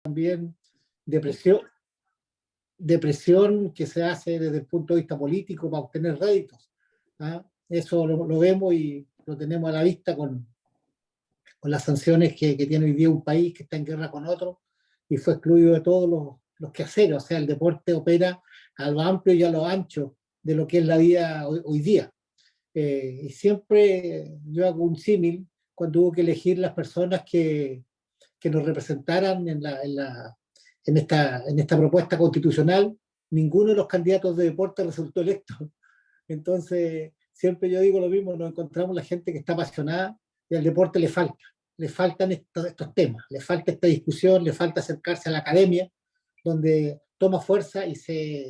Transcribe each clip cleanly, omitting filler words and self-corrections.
también de presión que se hace desde el punto de vista político para obtener réditos. ¿Ah? Eso lo vemos y lo tenemos a la vista con las sanciones que tiene hoy día un país que está en guerra con otro y fue excluido de todos los quehaceres. O sea, el deporte opera a lo amplio y a lo ancho de lo que es la vida hoy día. Y siempre yo hago un símil cuando hubo que elegir las personas que nos representaran en esta propuesta constitucional. Ninguno de los candidatos de deporte resultó electo. Entonces, siempre yo digo lo mismo, nos encontramos la gente que está apasionada y al deporte le faltan estos temas, le falta esta discusión, le falta acercarse a la academia, donde toma fuerza y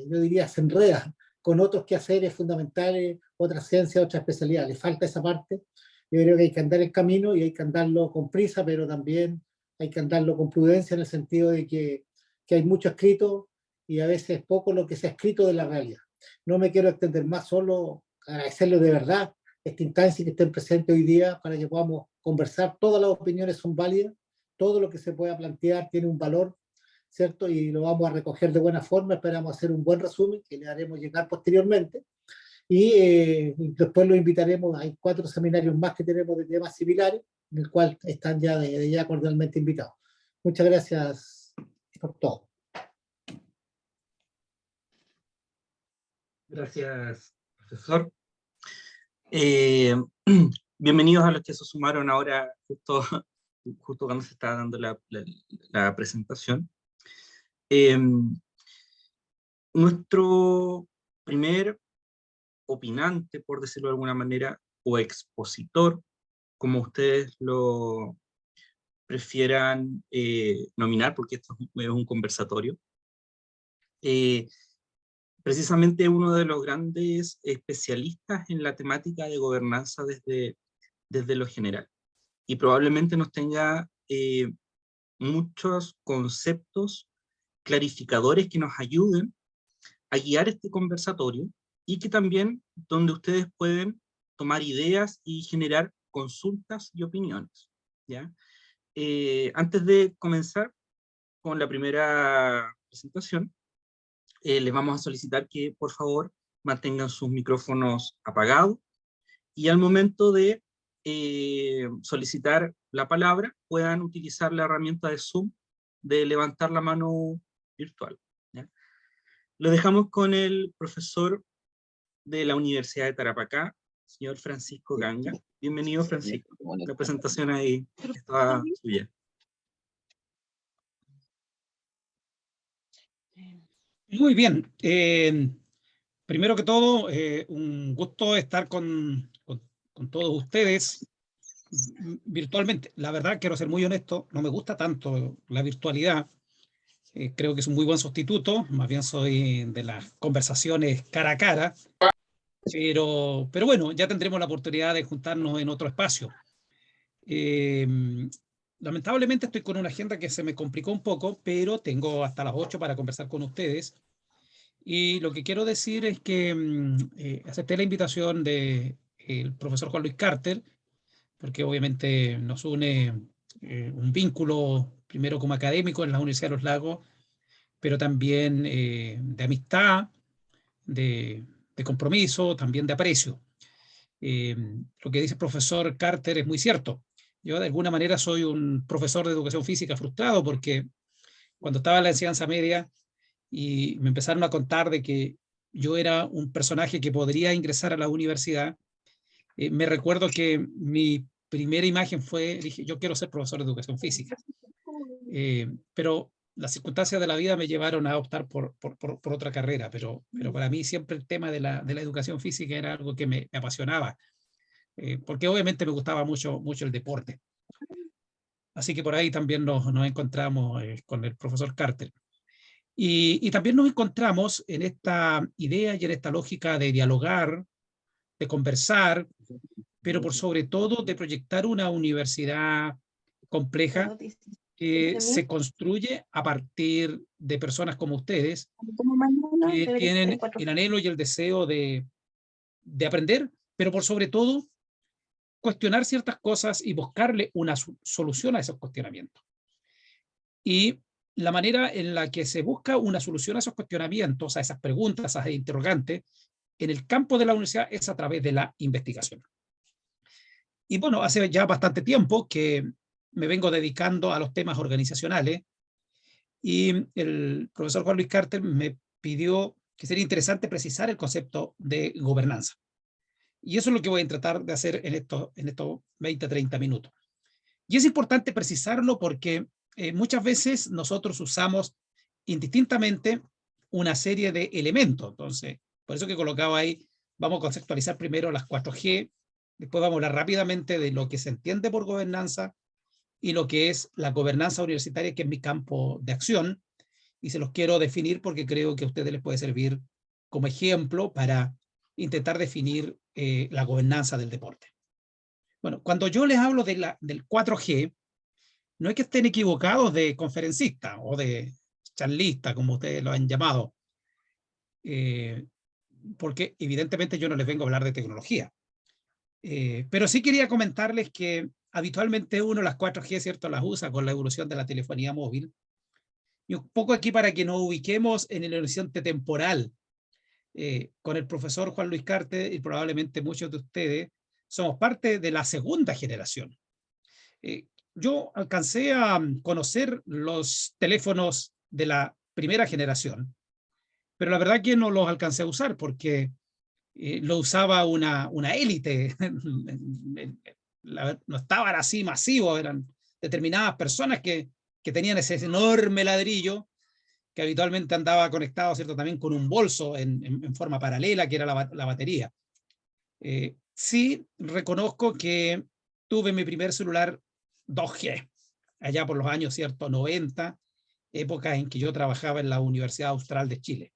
yo diría, se enreda con otros quehaceres fundamentales, otras ciencias, otras especialidades. Le falta esa parte. Yo creo que hay que andar el camino y hay que andarlo con prisa, pero también hay que andarlo con prudencia en el sentido de que hay mucho escrito y a veces poco lo que se ha escrito de la realidad. No me quiero extender más, solo agradecerles de verdad esta instancia que estén presentes hoy día para que podamos conversar. Todas las opiniones son válidas, todo lo que se pueda plantear tiene un valor, ¿cierto? Y lo vamos a recoger de buena forma. Esperamos hacer un buen resumen que le haremos llegar posteriormente. Y después lo invitaremos. Hay 4 seminarios más que tenemos de temas similares, en el cual están ya cordialmente invitados. Muchas gracias por todo. Gracias, profesor. Bienvenidos a los que se sumaron ahora, justo cuando se está dando la presentación. Nuestro primer opinante, por decirlo de alguna manera, o expositor, como ustedes lo prefieran nominar, porque esto es un conversatorio, precisamente uno de los grandes especialistas en la temática de gobernanza desde lo general. Y probablemente nos tenga muchos conceptos clarificadores que nos ayuden a guiar este conversatorio y que también donde ustedes pueden tomar ideas y generar consultas y opiniones, ¿ya? Antes de comenzar con la primera presentación, les vamos a solicitar que por favor mantengan sus micrófonos apagados y al momento de solicitar la palabra puedan utilizar la herramienta de Zoom de levantar la mano virtual, ¿ya? Lo dejamos con el profesor de la Universidad de Tarapacá, señor Francisco Ganga. Bienvenido, Francisco. La presentación ahí está suya. Muy bien. Primero que todo, un gusto estar con todos ustedes virtualmente. La verdad, quiero ser muy honesto, no me gusta tanto la virtualidad. Creo que es un muy buen sustituto, más bien soy de las conversaciones cara a cara, pero bueno, ya tendremos la oportunidad de juntarnos en otro espacio. Lamentablemente estoy con una agenda que se me complicó un poco, pero tengo hasta las 8 para conversar con ustedes. Y lo que quiero decir es que acepté la invitación del profesor Juan Luis Carter, porque obviamente nos une un vínculo, primero como académico en la Universidad de los Lagos, pero también de amistad, de compromiso, también de aprecio. Lo que dice el profesor Carter es muy cierto. Yo de alguna manera soy un profesor de educación física frustrado porque cuando estaba en la enseñanza media y me empezaron a contar de que yo era un personaje que podría ingresar a la universidad, me recuerdo que mi primera imagen fue, dije, yo quiero ser profesor de educación física. Pero las circunstancias de la vida me llevaron a optar por otra carrera, pero para mí siempre el tema de la educación física era algo que me apasionaba, porque obviamente me gustaba mucho el deporte. Así que por ahí también nos encontramos con el profesor Carter. Y también nos encontramos en esta idea y en esta lógica de dialogar, de conversar, pero por sobre todo de proyectar una universidad compleja que se construye a partir de personas como ustedes, que tienen el anhelo y el deseo de aprender, pero por sobre todo cuestionar ciertas cosas y buscarle una solución a esos cuestionamientos. Y la manera en la que se busca una solución a esos cuestionamientos, a esas preguntas, a esas interrogantes, en el campo de la universidad es a través de la investigación. Y bueno, hace ya bastante tiempo que me vengo dedicando a los temas organizacionales y el profesor Juan Luis Carter me pidió que sería interesante precisar el concepto de gobernanza. Y eso es lo que voy a tratar de hacer en estos 20, 30 minutos. Y es importante precisarlo porque muchas veces nosotros usamos indistintamente una serie de elementos. Entonces, por eso que colocaba ahí, vamos a conceptualizar primero las 4G, después vamos a hablar rápidamente de lo que se entiende por gobernanza y lo que es la gobernanza universitaria, que es mi campo de acción, y se los quiero definir porque creo que a ustedes les puede servir como ejemplo para intentar definir la gobernanza del deporte. Bueno, cuando yo les hablo de del 4G, no es que estén equivocados de conferencista o de charlista, como ustedes lo han llamado, porque evidentemente yo no les vengo a hablar de tecnología. Pero sí quería comentarles que habitualmente uno las 4G, ¿cierto?, las usa con la evolución de la telefonía móvil. Y un poco aquí para que nos ubiquemos en el horizonte temporal. Con el profesor Juan Luis Carter y probablemente muchos de ustedes somos parte de la segunda generación. Yo alcancé a conocer los teléfonos de la primera generación, pero la verdad que no los alcancé a usar porque lo usaba una élite. No estaban así masivos, eran determinadas personas que tenían ese enorme ladrillo que habitualmente andaba conectado, ¿cierto?, también con un bolso en forma paralela, que era la batería. Sí reconozco que tuve mi primer celular 2G, allá por los años, ¿cierto?, 90, época en que yo trabajaba en la Universidad Austral de Chile.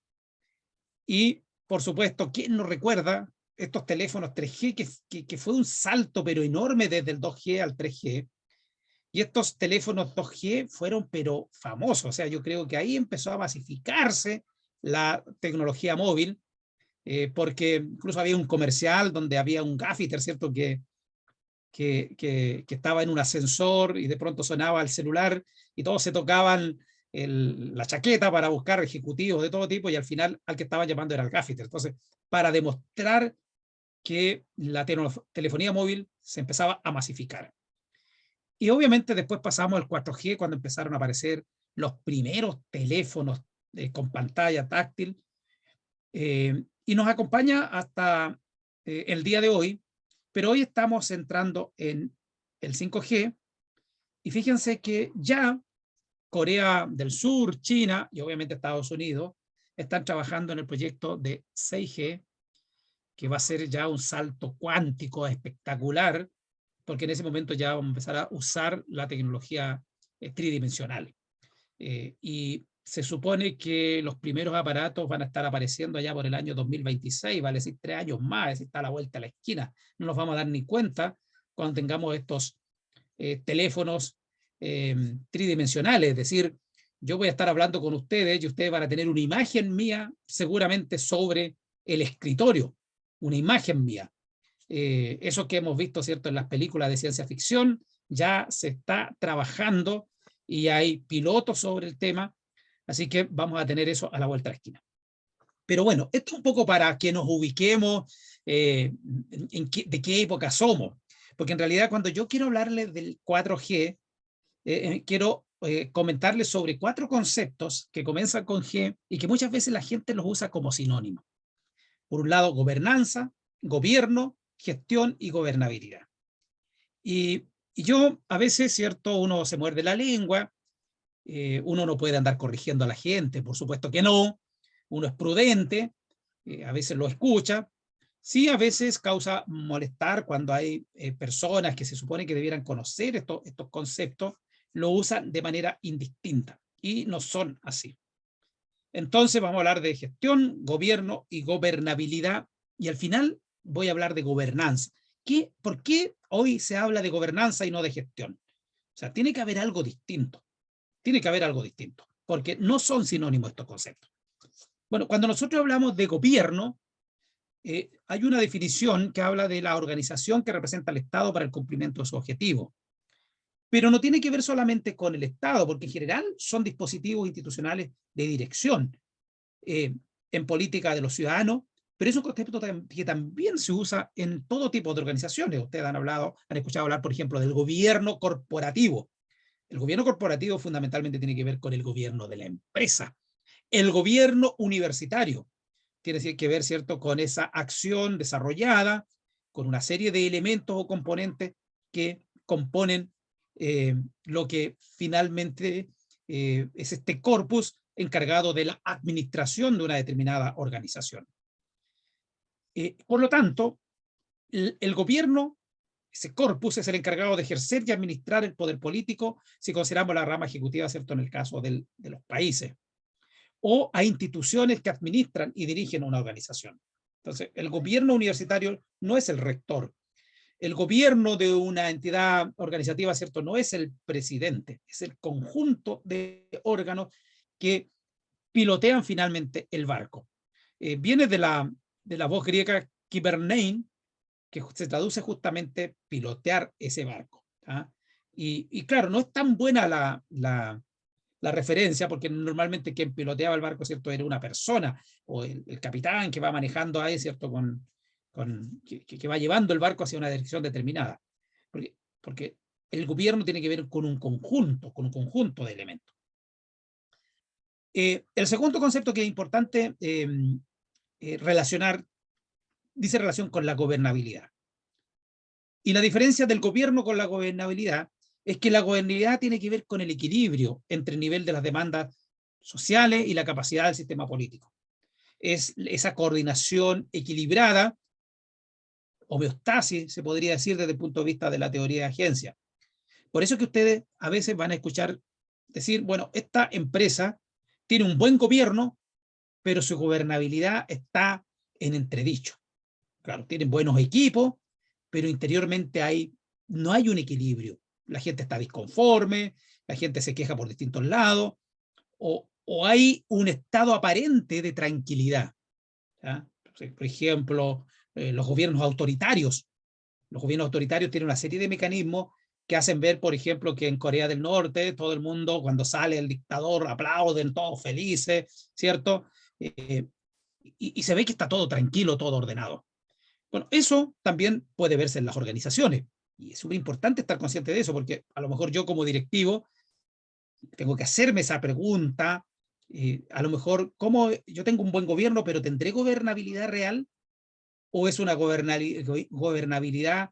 Y, por supuesto, ¿quién no recuerda estos teléfonos 3G, que fue un salto pero enorme desde el 2G al 3G? Y estos teléfonos 2G fueron pero famosos, o sea, yo creo que ahí empezó a masificarse la tecnología móvil, porque incluso había un comercial donde había un gaffiter, ¿cierto?, que estaba en un ascensor y de pronto sonaba el celular y todos se tocaban la chaqueta para buscar ejecutivos de todo tipo y al final al que estaban llamando era el gaffiter. Entonces, para demostrar que la telefonía móvil se empezaba a masificar. Y obviamente después pasamos al 4G cuando empezaron a aparecer los primeros teléfonos con pantalla táctil, y nos acompaña hasta el día de hoy, pero hoy estamos entrando en el 5G y fíjense que ya Corea del Sur, China y obviamente Estados Unidos están trabajando en el proyecto de 6G, que va a ser ya un salto cuántico espectacular, porque en ese momento ya vamos a empezar a usar la tecnología tridimensional. Y se supone que los primeros aparatos van a estar apareciendo allá por el año 2026, vale decir 3 años más, es decir, está a la vuelta a la esquina. No nos vamos a dar ni cuenta cuando tengamos estos teléfonos tridimensionales, es decir, yo voy a estar hablando con ustedes y ustedes van a tener una imagen mía seguramente sobre el escritorio, una imagen mía. Eso que hemos visto, ¿cierto?, en las películas de ciencia ficción, ya se está trabajando y hay pilotos sobre el tema, así que vamos a tener eso a la vuelta de la esquina. Pero bueno, esto es un poco para que nos ubiquemos de qué época somos, porque en realidad cuando yo quiero hablarles del 4G, quiero comentarles sobre 4 conceptos que comienzan con G y que muchas veces la gente los usa como sinónimo. Por un lado, gobernanza, gobierno, gestión y gobernabilidad. Y yo a veces, ¿cierto?, uno se muerde la lengua, uno no puede andar corrigiendo a la gente, por supuesto que no, uno es prudente, a veces lo escucha, sí a veces causa molestar cuando hay personas que se supone que debieran conocer estos conceptos, lo usan de manera indistinta y no son así. Entonces vamos a hablar de gestión, gobierno y gobernabilidad y al final voy a hablar de gobernanza. ¿Por qué hoy se habla de gobernanza y no de gestión? O sea, tiene que haber algo distinto. Tiene que haber algo distinto, porque no son sinónimos estos conceptos. Bueno, cuando nosotros hablamos de gobierno, hay una definición que habla de la organización que representa al Estado para el cumplimiento de su objetivo. Pero no tiene que ver solamente con el Estado, porque en general son dispositivos institucionales de dirección en política de los ciudadanos, pero es un concepto que también se usa en todo tipo de organizaciones. Ustedes han escuchado hablar, por ejemplo, del gobierno corporativo. El gobierno corporativo fundamentalmente tiene que ver con el gobierno de la empresa. El gobierno universitario tiene que ver, ¿cierto?, con esa acción desarrollada, con una serie de elementos o componentes que componen lo que finalmente es este corpus encargado de la administración de una determinada organización. Por lo tanto, el gobierno, ese corpus, es el encargado de ejercer y administrar el poder político, si consideramos la rama ejecutiva, ¿cierto?, en el caso de los países, o a instituciones que administran y dirigen una organización. Entonces, el gobierno universitario no es el rector. El gobierno de una entidad organizativa, ¿cierto?, no es el presidente, es el conjunto de órganos que pilotean finalmente el barco. Viene de la voz griega kibernein, que se traduce justamente pilotear ese barco. ¿Ah? Y claro, no es tan buena la referencia, porque normalmente quien piloteaba el barco, ¿cierto?, era una persona, o el capitán que va manejando ahí, ¿cierto?, que va llevando el barco hacia una dirección determinada. Porque el gobierno tiene que ver con un conjunto de elementos. El segundo concepto que es importante relacionar, dice relación con la gobernabilidad. Y la diferencia del gobierno con la gobernabilidad es que la gobernabilidad tiene que ver con el equilibrio entre el nivel de las demandas sociales y la capacidad del sistema político. Es esa coordinación equilibrada, homeostasis, se podría decir desde el punto de vista de la teoría de agencia. Por eso que ustedes a veces van a escuchar decir, bueno, esta empresa tiene un buen gobierno, pero su gobernabilidad está en entredicho. Claro, tienen buenos equipos, pero interiormente no hay un equilibrio. La gente está disconforme, la gente se queja por distintos lados, o hay un estado aparente de tranquilidad. ¿Ya? Por ejemplo, los gobiernos autoritarios. Los gobiernos autoritarios tienen una serie de mecanismos que hacen ver, por ejemplo, que en Corea del Norte todo el mundo, cuando sale el dictador, aplauden, todos felices, ¿cierto? Y se ve que está todo tranquilo, todo ordenado. Bueno, eso también puede verse en las organizaciones. Y es súper importante estar consciente de eso, porque a lo mejor yo como directivo tengo que hacerme esa pregunta. A lo mejor, ¿cómo yo tengo un buen gobierno, pero tendré gobernabilidad real? ¿O es una gobernabilidad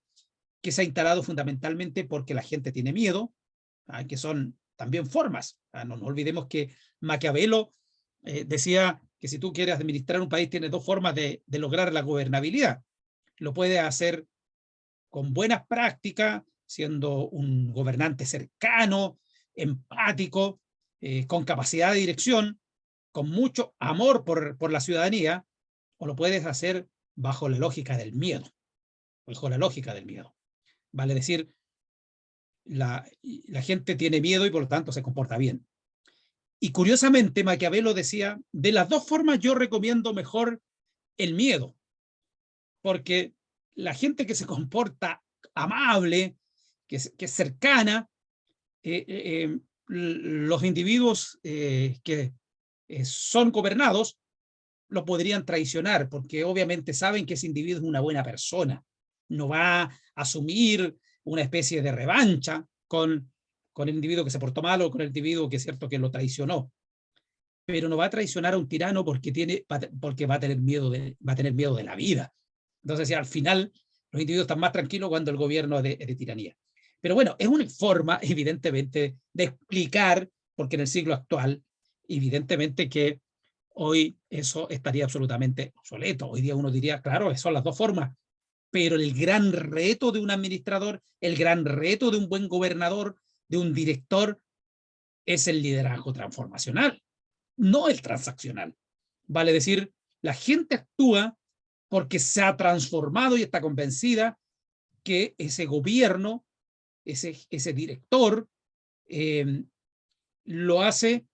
que se ha instalado fundamentalmente porque la gente tiene miedo, que son también formas? No nos olvidemos que Maquiavelo decía que si tú quieres administrar un país, tienes dos formas de lograr la gobernabilidad. Lo puedes hacer con buenas prácticas, siendo un gobernante cercano, empático, con capacidad de dirección, con mucho amor por la ciudadanía, o lo puedes hacer bajo la lógica del miedo. Bajo la lógica del miedo. Vale decir, la gente tiene miedo y por lo tanto se comporta bien. Y curiosamente, Maquiavelo decía, de las dos formas yo recomiendo mejor el miedo, porque la gente que se comporta amable, que es cercana, los individuos que son gobernados lo podrían traicionar, porque obviamente saben que ese individuo es una buena persona, no va a asumir una especie de revancha con el individuo que se portó mal o con el individuo que es cierto que lo traicionó, pero no va a traicionar a un tirano porque va a tener miedo de la vida. Entonces, al final, los individuos están más tranquilos cuando el gobierno es de tiranía. Pero bueno, es una forma, evidentemente, de explicar, porque en el siglo actual, evidentemente que hoy eso estaría absolutamente obsoleto. Hoy día uno diría, claro, son las dos formas, pero el gran reto de un administrador, el gran reto de un buen gobernador, de un director, es el liderazgo transformacional, no el transaccional. Vale decir, la gente actúa porque se ha transformado y está convencida que ese gobierno, ese director, lo hace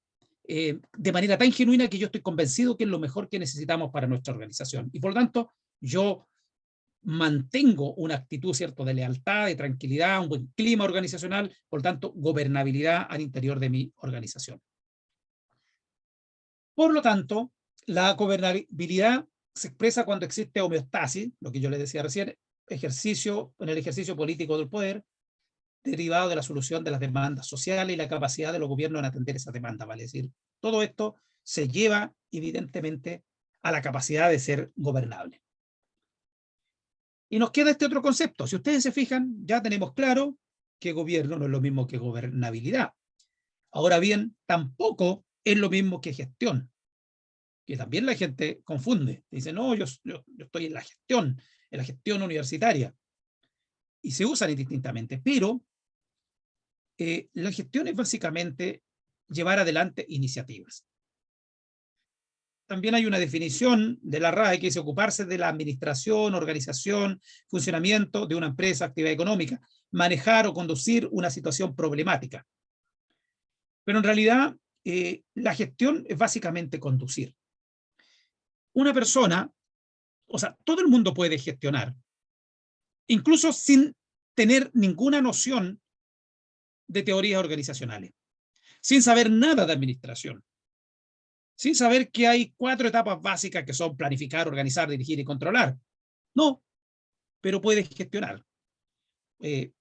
de manera tan genuina que yo estoy convencido que es lo mejor que necesitamos para nuestra organización. Y por lo tanto, yo mantengo una actitud, ¿cierto?, de lealtad, de tranquilidad, un buen clima organizacional, por lo tanto, gobernabilidad al interior de mi organización. Por lo tanto, la gobernabilidad se expresa cuando existe homeostasis, lo que yo les decía recién, en el ejercicio político del poder, derivado de la solución de las demandas sociales y la capacidad de los gobiernos en atender esas demandas, vale decir, todo esto se lleva evidentemente a la capacidad de ser gobernable. Y nos queda este otro concepto. Si ustedes se fijan, ya tenemos claro que gobierno no es lo mismo que gobernabilidad. Ahora bien, tampoco es lo mismo que gestión, que también la gente confunde. Dice, no, yo estoy en la gestión universitaria. Y se usan indistintamente, pero la gestión es básicamente llevar adelante iniciativas. También hay una definición de la RAE que dice ocuparse de la administración, organización, funcionamiento de una empresa, actividad económica, manejar o conducir una situación problemática. Pero en realidad, la gestión es básicamente conducir. Una persona, o sea, todo el mundo puede gestionar, incluso sin tener ninguna noción de teorías organizacionales, sin saber nada de administración, sin saber que hay 4 etapas básicas que son planificar, organizar, dirigir y controlar. No, pero puedes gestionar.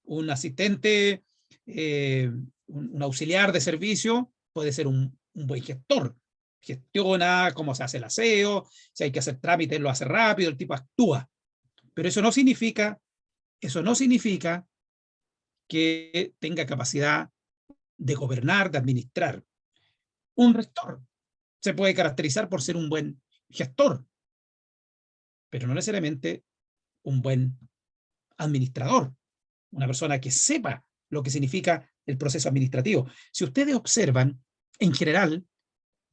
Un asistente, un auxiliar de servicio puede ser un buen gestor. Gestiona cómo se hace el aseo, si hay que hacer trámites lo hace rápido, el tipo actúa. Pero eso no significa que tenga capacidad de gobernar, de administrar. Un rector se puede caracterizar por ser un buen gestor, pero no necesariamente un buen administrador, una persona que sepa lo que significa el proceso administrativo. Si ustedes observan, en general,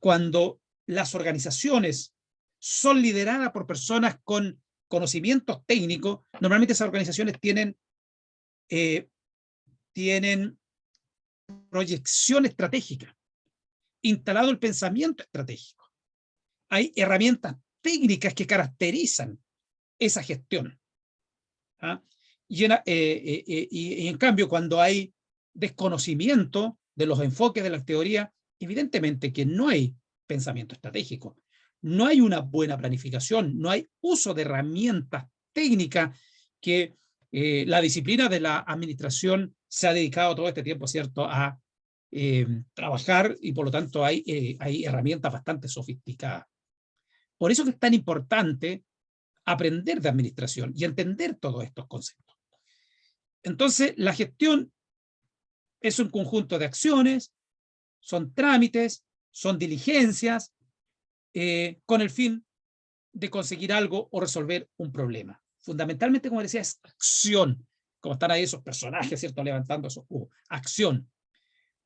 cuando las organizaciones son lideradas por personas con conocimientos técnicos, normalmente esas organizaciones tienen proyección estratégica, instalado el pensamiento estratégico. Hay herramientas técnicas que caracterizan esa gestión. ¿Ah? Y en cambio, cuando hay desconocimiento de los enfoques de la teoría, evidentemente que no hay pensamiento estratégico, no hay una buena planificación, no hay uso de herramientas técnicas que la disciplina de la administración se ha dedicado todo este tiempo, ¿cierto?, a trabajar, y por lo tanto hay herramientas bastante sofisticadas. Por eso que es tan importante aprender de administración y entender todos estos conceptos. Entonces, la gestión es un conjunto de acciones, son trámites, son diligencias, con el fin de conseguir algo o resolver un problema. Fundamentalmente, como decía, es acción, como están ahí esos personajes, ¿cierto?, levantando esos cubos. Acción.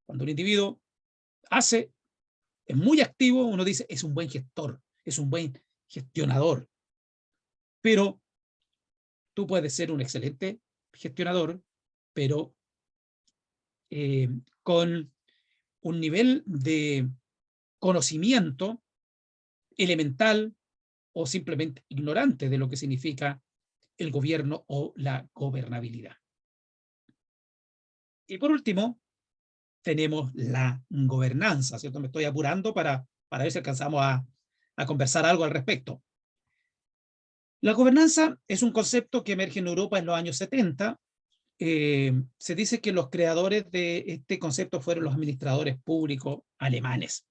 Cuando un individuo hace, es muy activo, uno dice, es un buen gestor, es un buen gestionador. Pero tú puedes ser un excelente gestionador, pero con un nivel de conocimiento elemental o simplemente ignorante de lo que significa el gobierno o la gobernabilidad. Y por último, tenemos la gobernanza, ¿cierto? Me estoy apurando para ver si alcanzamos a conversar algo al respecto. La gobernanza es un concepto que emerge en Europa en los años 70. Se dice que los creadores de este concepto fueron los administradores públicos alemanes.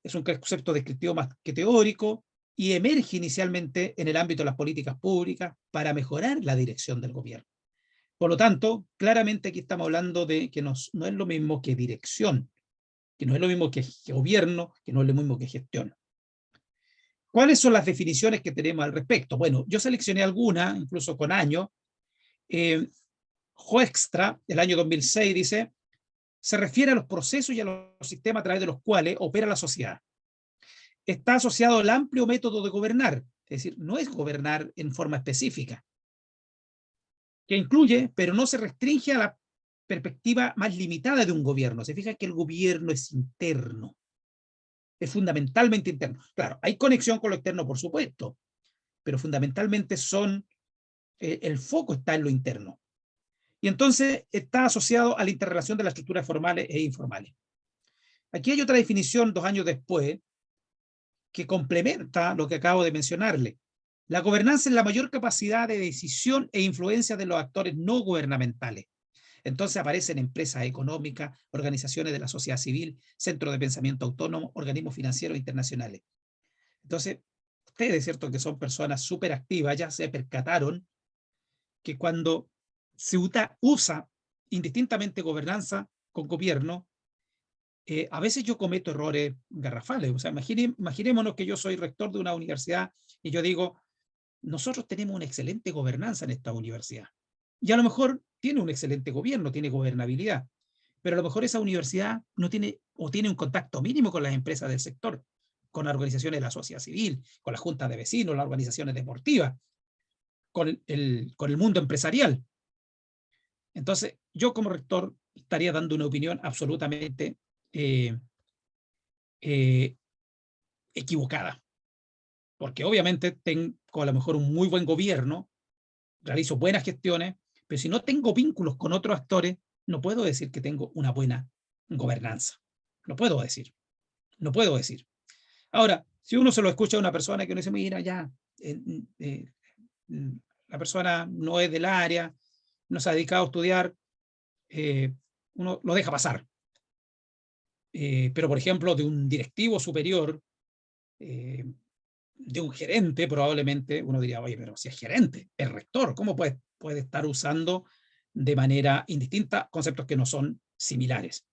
Es un concepto descriptivo más que teórico y emerge inicialmente en el ámbito de las políticas públicas para mejorar la dirección del gobierno. Por lo tanto, claramente aquí estamos hablando de que no es lo mismo que dirección, que no es lo mismo que gobierno, que no es lo mismo que gestión. ¿Cuáles son las definiciones que tenemos al respecto? Bueno, yo seleccioné algunas, incluso con años. Hoekstra, del año 2006, dice, se refiere a los procesos y a los sistemas a través de los cuales opera la sociedad. Está asociado al amplio método de gobernar, es decir, no es gobernar en forma específica, que incluye, pero no se restringe a la perspectiva más limitada de un gobierno. Se fija que el gobierno es interno, es fundamentalmente interno. Claro, hay conexión con lo externo, por supuesto, pero fundamentalmente son el foco está en lo interno. Y entonces está asociado a la interrelación de las estructuras formales e informales. Aquí hay otra definición 2 años después que complementa lo que acabo de mencionarle. La gobernanza es la mayor capacidad de decisión e influencia de los actores no gubernamentales. Entonces aparecen empresas económicas, organizaciones de la sociedad civil, centros de pensamiento autónomo, organismos financieros internacionales. Entonces, ustedes, ¿cierto?, que son personas súper activas, ya se percataron que cuando se usa indistintamente gobernanza con gobierno, a veces yo cometo errores garrafales. O sea, imaginémonos que yo soy rector de una universidad y yo digo, nosotros tenemos una excelente gobernanza en esta universidad. Y a lo mejor tiene un excelente gobierno, tiene gobernabilidad, pero a lo mejor esa universidad no tiene o tiene un contacto mínimo con las empresas del sector, con las organizaciones de la sociedad civil, con las juntas de vecinos, las organizaciones deportivas, con el mundo empresarial. Entonces, yo como rector estaría dando una opinión absolutamente equivocada, porque obviamente tengo a lo mejor un muy buen gobierno, realizo buenas gestiones, pero si no tengo vínculos con otros actores, no puedo decir que tengo una buena gobernanza. No puedo decir. No puedo decir. Ahora, si uno se lo escucha a una persona que uno dice, mira, ya, la persona no es del área, no se ha dedicado a estudiar, uno lo deja pasar. Pero, por ejemplo, de un directivo superior, de un gerente, probablemente uno diría, oye, pero si es gerente, es rector, ¿cómo puede estar usando de manera indistinta conceptos que no son similares?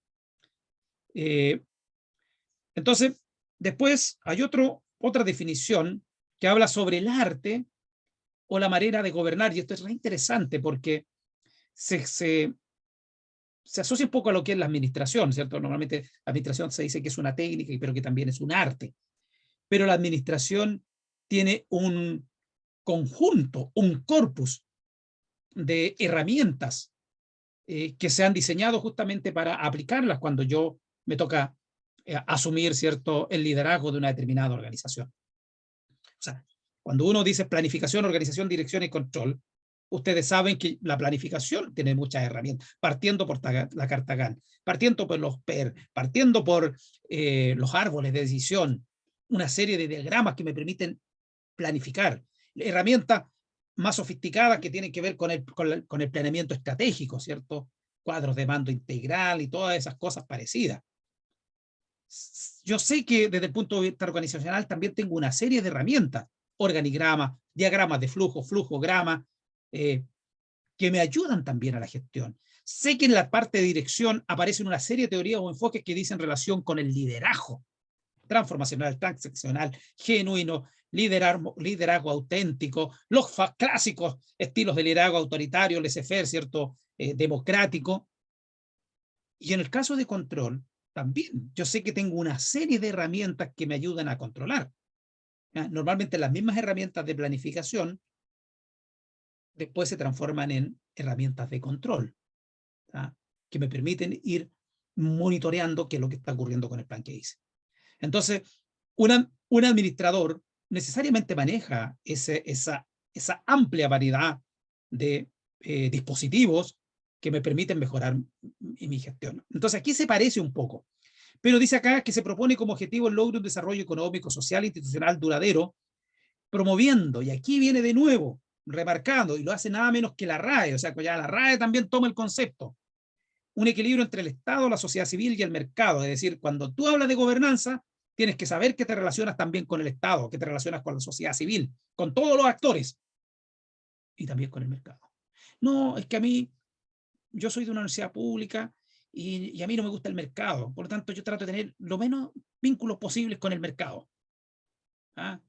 Entonces, después hay otra definición que habla sobre el arte o la manera de gobernar, y esto es re interesante porque se asocia un poco a lo que es la administración, ¿cierto? Normalmente la administración se dice que es una técnica, pero que también es un arte. Pero la administración tiene un conjunto, un corpus de herramientas que se han diseñado justamente para aplicarlas cuando yo me toca asumir, ¿cierto?, el liderazgo de una determinada organización. O sea, cuando uno dice planificación, organización, dirección y control, ustedes saben que la planificación tiene muchas herramientas, partiendo por la carta Gantt, partiendo por los PER, partiendo por los árboles de decisión, una serie de diagramas que me permiten planificar, herramientas más sofisticadas que tienen que ver con el planeamiento estratégico, ¿cierto? Cuadros de mando integral y todas esas cosas parecidas. Yo sé que desde el punto de vista organizacional también tengo una serie de herramientas, organigramas, diagramas de flujo, flujograma, que me ayudan también a la gestión. Sé que en la parte de dirección aparecen una serie de teorías o enfoques que dicen relación con el liderazgo transformacional, transaccional, genuino, liderazgo auténtico, los clásicos estilos de liderazgo autoritario, laissez-faire, ¿cierto? Democrático. Y en el caso de control, también yo sé que tengo una serie de herramientas que me ayudan a controlar. Normalmente las mismas herramientas de planificación después se transforman en herramientas de control, que me permiten ir monitoreando qué es lo que está ocurriendo con el plan que hice. Entonces, un administrador necesariamente maneja esa amplia variedad de dispositivos que me permiten mejorar mi gestión. Entonces, aquí se parece un poco, pero dice acá que se propone como objetivo el logro de un desarrollo económico, social e institucional duradero, promoviendo, y aquí viene de nuevo, remarcando, y lo hace nada menos que la RAE, o sea, que ya la RAE también toma el concepto, un equilibrio entre el Estado, la sociedad civil y el mercado. Es decir, cuando tú hablas de gobernanza, tienes que saber que te relacionas también con el Estado, que te relacionas con la sociedad civil, con todos los actores y también con el mercado. No, es que a mí, yo soy de una universidad pública y a mí no me gusta el mercado. Por lo tanto, yo trato de tener lo menos vínculos posibles con el mercado.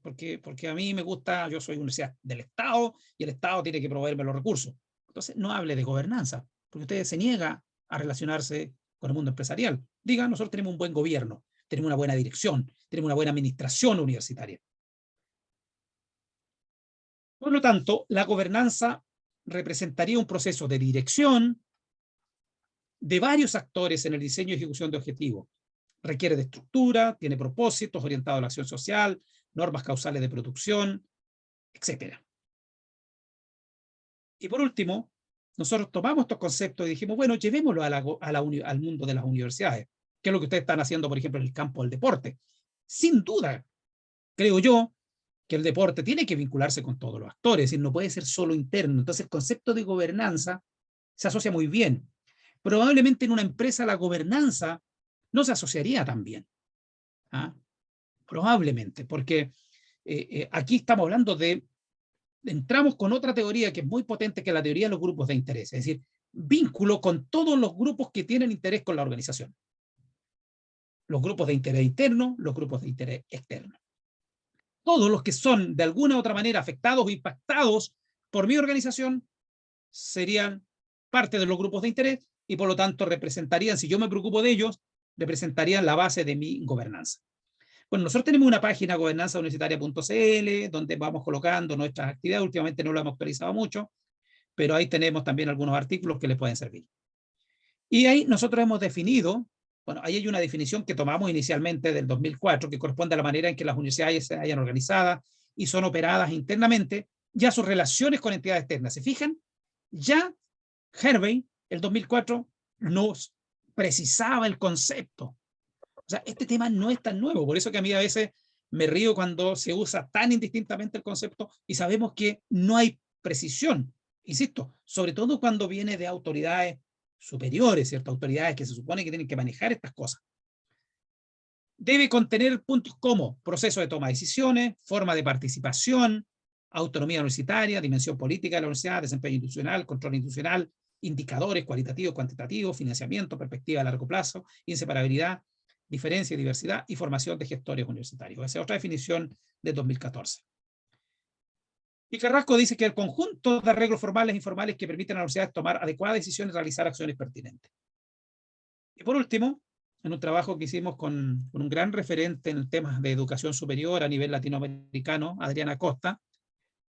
Porque a mí me gusta, yo soy una universidad del Estado y el Estado tiene que proveerme los recursos. Entonces, no hable de gobernanza, porque usted se niega a relacionarse con el mundo empresarial. Diga, nosotros tenemos un buen gobierno, tenemos una buena dirección, tenemos una buena administración universitaria. Por lo tanto, la gobernanza representaría un proceso de dirección de varios actores en el diseño y ejecución de objetivos. Requiere de estructura, tiene propósitos orientados a la acción social, normas causales de producción, etc. Y por último, nosotros tomamos estos conceptos y dijimos, bueno, llevémoslo al mundo de las universidades, que es lo que ustedes están haciendo, por ejemplo, en el campo del deporte. Sin duda, creo yo, que el deporte tiene que vincularse con todos los actores, y no puede ser solo interno. Entonces, el concepto de gobernanza se asocia muy bien. Probablemente en una empresa la gobernanza no se asociaría tan bien. ¿Ah? Probablemente, porque aquí estamos hablando entramos con otra teoría que es muy potente, que es la teoría de los grupos de interés, es decir, vínculo con todos los grupos que tienen interés con la organización. Los grupos de interés interno, los grupos de interés externo. Todos los que son de alguna u otra manera afectados o impactados por mi organización serían parte de los grupos de interés y por lo tanto representarían, si yo me preocupo de ellos, representarían la base de mi gobernanza. Bueno, nosotros tenemos una página, gobernanzauniversitaria.cl, donde vamos colocando nuestras actividades. Últimamente no lo hemos actualizado mucho, pero ahí tenemos también algunos artículos que les pueden servir. Y ahí nosotros hemos definido, bueno, ahí hay una definición que tomamos inicialmente del 2004, que corresponde a la manera en que las universidades se hayan organizadas y son operadas internamente, ya sus relaciones con entidades externas. ¿Se fijan? Ya Hervey, el 2004, nos precisaba el concepto. O sea, este tema no es tan nuevo, por eso que a mí a veces me río cuando se usa tan indistintamente el concepto y sabemos que no hay precisión, insisto, sobre todo cuando viene de autoridades superiores, ¿cierto? Autoridades que se supone que tienen que manejar estas cosas. Debe contener puntos como proceso de toma de decisiones, forma de participación, autonomía universitaria, dimensión política de la universidad, desempeño institucional, control institucional, indicadores cualitativos, cuantitativos, financiamiento, perspectiva a largo plazo, inseparabilidad, diferencia y diversidad y formación de gestores universitarios. Esa es otra definición de 2014. Y Carrasco dice que el conjunto de arreglos formales e informales que permiten a las universidades tomar adecuadas decisiones y realizar acciones pertinentes. Y por último, en un trabajo que hicimos con un gran referente en temas de educación superior a nivel latinoamericano, Adriana Costa,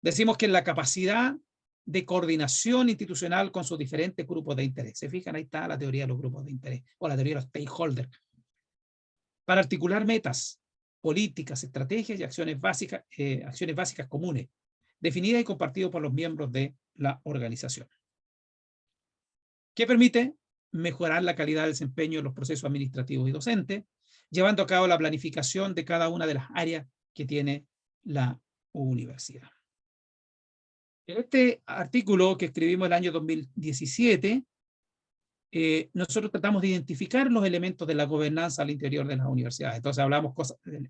decimos que la capacidad de coordinación institucional con sus diferentes grupos de interés. ¿Se fijan? Ahí está la teoría de los grupos de interés, o la teoría de los stakeholders, para articular metas, políticas, estrategias y acciones básicas comunes, definidas y compartidas por los miembros de la organización, que permite mejorar la calidad del desempeño de los procesos administrativos y docentes, llevando a cabo la planificación de cada una de las áreas que tiene la universidad. En este artículo que escribimos el año 2017, nosotros tratamos de identificar los elementos de la gobernanza al interior de las universidades. Entonces hablamos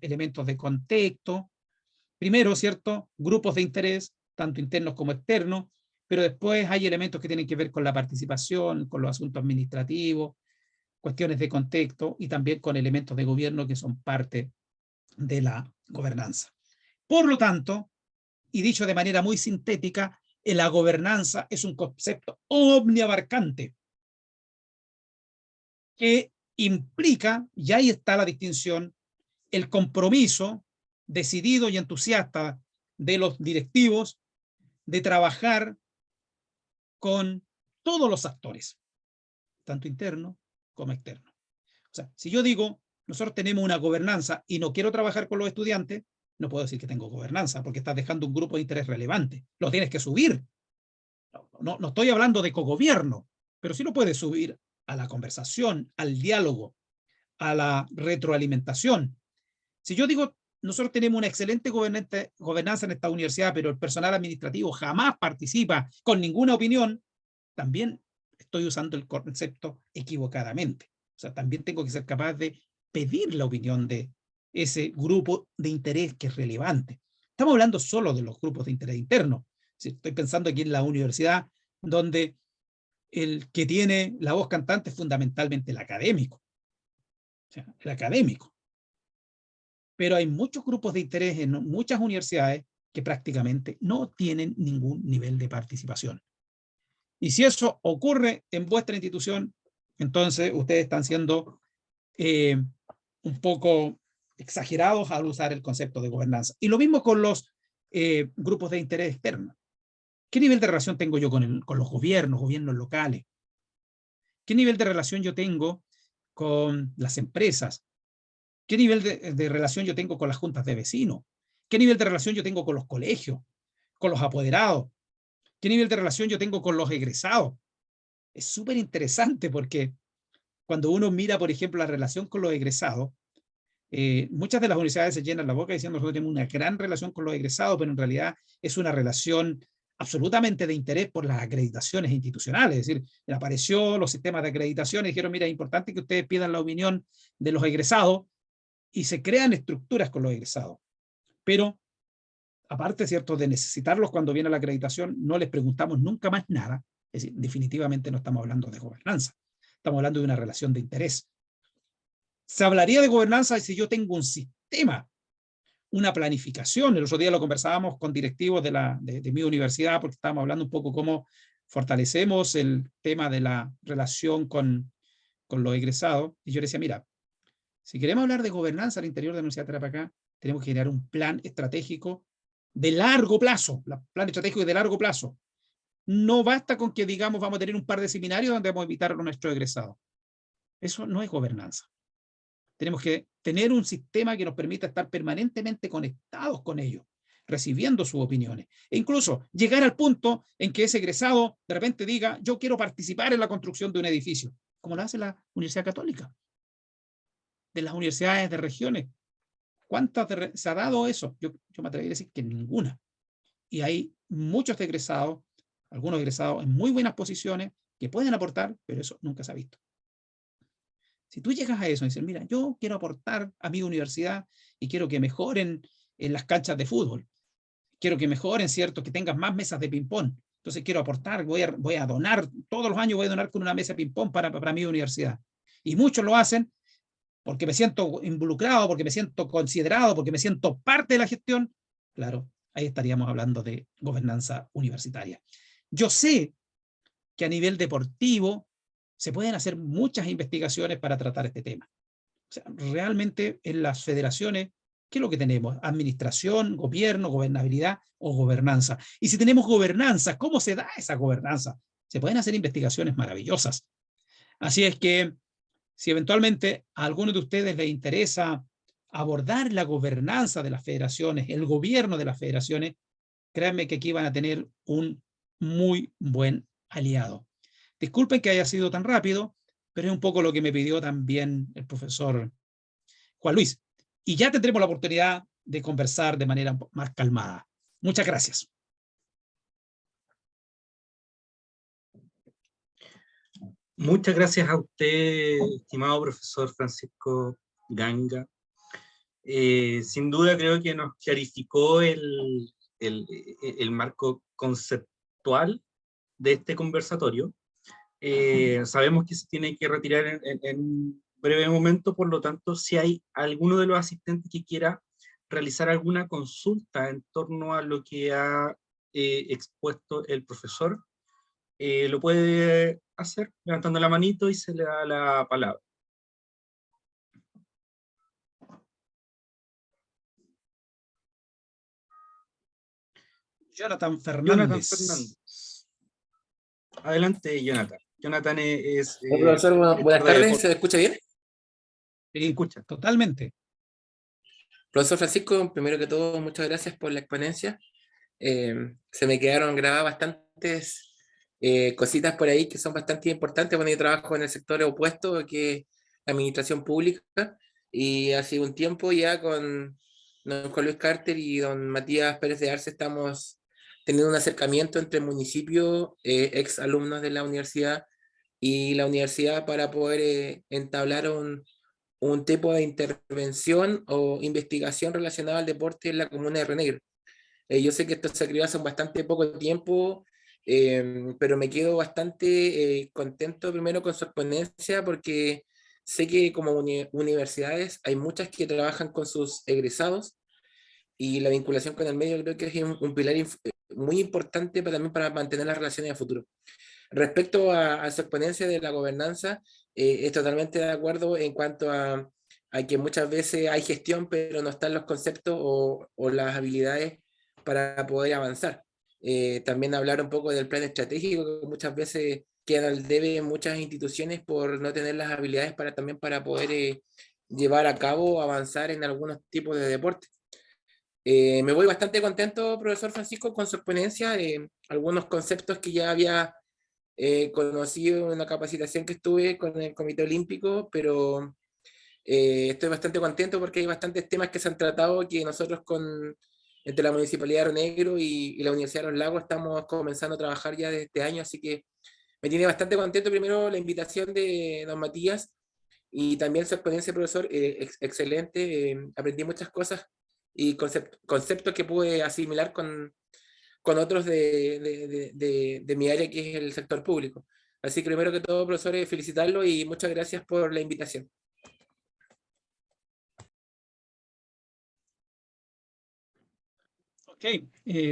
elementos de contexto, primero, ¿cierto? Grupos de interés, tanto internos como externos, pero después hay elementos que tienen que ver con la participación, con los asuntos administrativos, cuestiones de contexto y también con elementos de gobierno que son parte de la gobernanza. Por lo tanto, y dicho de manera muy sintética, la gobernanza es un concepto omniabarcante que implica, y ahí está la distinción, el compromiso decidido y entusiasta de los directivos de trabajar con todos los actores, tanto interno como externo. O sea, si yo digo, nosotros tenemos una gobernanza y no quiero trabajar con los estudiantes, no puedo decir que tengo gobernanza, porque estás dejando un grupo de interés relevante. Lo tienes que subir. No estoy hablando de cogobierno, pero sí lo puedes subir a la conversación, al diálogo, a la retroalimentación. Si yo digo, nosotros tenemos una excelente gobernanza en esta universidad, pero el personal administrativo jamás participa con ninguna opinión, también estoy usando el concepto equivocadamente. O sea, también tengo que ser capaz de pedir la opinión de ese grupo de interés que es relevante. Estamos hablando solo de los grupos de interés internos. Estoy pensando aquí en la universidad, donde el que tiene la voz cantante es fundamentalmente el académico. O sea, el académico. Pero hay muchos grupos de interés en muchas universidades que prácticamente no tienen ningún nivel de participación. Y si eso ocurre en vuestra institución, entonces ustedes están siendo un poco exagerados al usar el concepto de gobernanza. Y lo mismo con los grupos de interés externos. ¿Qué nivel de relación tengo yo con los gobiernos locales? ¿Qué nivel de relación yo tengo con las empresas? ¿Qué nivel de relación yo tengo con las juntas de vecinos? ¿Qué nivel de relación yo tengo con los colegios, con los apoderados? ¿Qué nivel de relación yo tengo con los egresados? Es súper interesante porque cuando uno mira, por ejemplo, la relación con los egresados, muchas de las universidades se llenan la boca diciendo que nosotros tenemos una gran relación con los egresados, pero en realidad es una relación absolutamente de interés por las acreditaciones institucionales. Es decir, apareció los sistemas de acreditación y dijeron, mira, es importante que ustedes pidan la opinión de los egresados y se crean estructuras con los egresados. Pero, aparte, ¿cierto?, de necesitarlos cuando viene la acreditación, no les preguntamos nunca más nada. Es decir, definitivamente no estamos hablando de gobernanza. Estamos hablando de una relación de interés. Se hablaría de gobernanza si yo tengo un sistema, una planificación. El otro día lo conversábamos con directivos de mi universidad, porque estábamos hablando un poco cómo fortalecemos el tema de la relación con los egresados. Y yo les decía, mira, si queremos hablar de gobernanza al interior de la Universidad de Tarapacá, tenemos que generar un plan estratégico de largo plazo, plan estratégico de largo plazo. No basta con que digamos vamos a tener un par de seminarios donde vamos a invitar a nuestros egresados. Eso no es gobernanza. Tenemos que tener un sistema que nos permita estar permanentemente conectados con ellos, recibiendo sus opiniones. E incluso llegar al punto en que ese egresado de repente diga, yo quiero participar en la construcción de un edificio, como lo hace la Universidad Católica. De las universidades de regiones, ¿cuántas se ha dado eso? Yo me atrevería a decir que ninguna. Y hay muchos egresados, algunos egresados en muy buenas posiciones, que pueden aportar, pero eso nunca se ha visto. Si tú llegas a eso y dices, mira, yo quiero aportar a mi universidad y quiero que mejoren en las canchas de fútbol, quiero que mejoren, ¿cierto?, que tengan más mesas de ping-pong, entonces quiero aportar, voy a donar, todos los años voy a donar con una mesa de ping-pong para mi universidad. Y muchos lo hacen porque me siento involucrado, porque me siento considerado, porque me siento parte de la gestión. Claro, ahí estaríamos hablando de gobernanza universitaria. Yo sé que a nivel deportivo se pueden hacer muchas investigaciones para tratar este tema. O sea, realmente en las federaciones, ¿qué es lo que tenemos? Administración, gobierno, gobernabilidad o gobernanza. Y si tenemos gobernanza, ¿cómo se da esa gobernanza? Se pueden hacer investigaciones maravillosas. Así es que si eventualmente a alguno de ustedes les interesa abordar la gobernanza de las federaciones, el gobierno de las federaciones, créanme que aquí van a tener un muy buen aliado. Disculpen que haya sido tan rápido, pero es un poco lo que me pidió también el profesor Juan Luis. Y ya tendremos la oportunidad de conversar de manera más calmada. Muchas gracias. Muchas gracias a usted, estimado profesor Francisco Ganga. Sin duda creo que nos clarificó el marco conceptual de este conversatorio. Sabemos que se tiene que retirar en breve momento, por lo tanto, si hay alguno de los asistentes que quiera realizar alguna consulta en torno a lo que ha expuesto el profesor, lo puede hacer levantando la manito y se le da la palabra. Jonathan Fernández. Jonathan Fernández. Adelante, Jonathan. Jonathan es profesor, buenas tardes, ¿se me escucha bien? Sí, escucha. Totalmente. Profesor Francisco, primero que todo, muchas gracias por la exponencia. Se me quedaron grabadas bastantes cositas por ahí que son bastante importantes. Bueno, yo trabajo en el sector opuesto, que es la administración pública, y hace un tiempo ya con don Juan Luis Carter y don Matías Pérez de Arce estamos teniendo un acercamiento entre el municipio, ex alumnos de la universidad, y la universidad para poder entablar un tipo de intervención o investigación relacionada al deporte en la comuna de Río Negro. Yo sé que esto se creó hace bastante poco tiempo, pero me quedo bastante contento primero con su exponencia porque sé que como universidades hay muchas que trabajan con sus egresados y la vinculación con el medio creo que es un pilar muy importante también para mantener las relaciones a futuro. Respecto a su exponencia de la gobernanza, es totalmente de acuerdo en cuanto a que muchas veces hay gestión, pero no están los conceptos o las habilidades para poder avanzar. También hablar un poco del plan estratégico, que muchas veces queda al debe en muchas instituciones por no tener las habilidades también para poder llevar a cabo, avanzar en algunos tipos de deportes. Me voy bastante contento, profesor Francisco, con su exponencia. Algunos conceptos que ya había conocido en la capacitación que estuve con el Comité Olímpico, pero estoy bastante contento porque hay bastantes temas que se han tratado que nosotros entre la Municipalidad de Río Negro y la Universidad de los Lagos estamos comenzando a trabajar ya desde este año, así que me tiene bastante contento primero la invitación de don Matías y también su experiencia, profesor, excelente. Aprendí muchas cosas y conceptos que pude asimilar con otros de mi área, que es el sector público. Así que primero que todo, profesor, felicitarlo y muchas gracias por la invitación. Ok,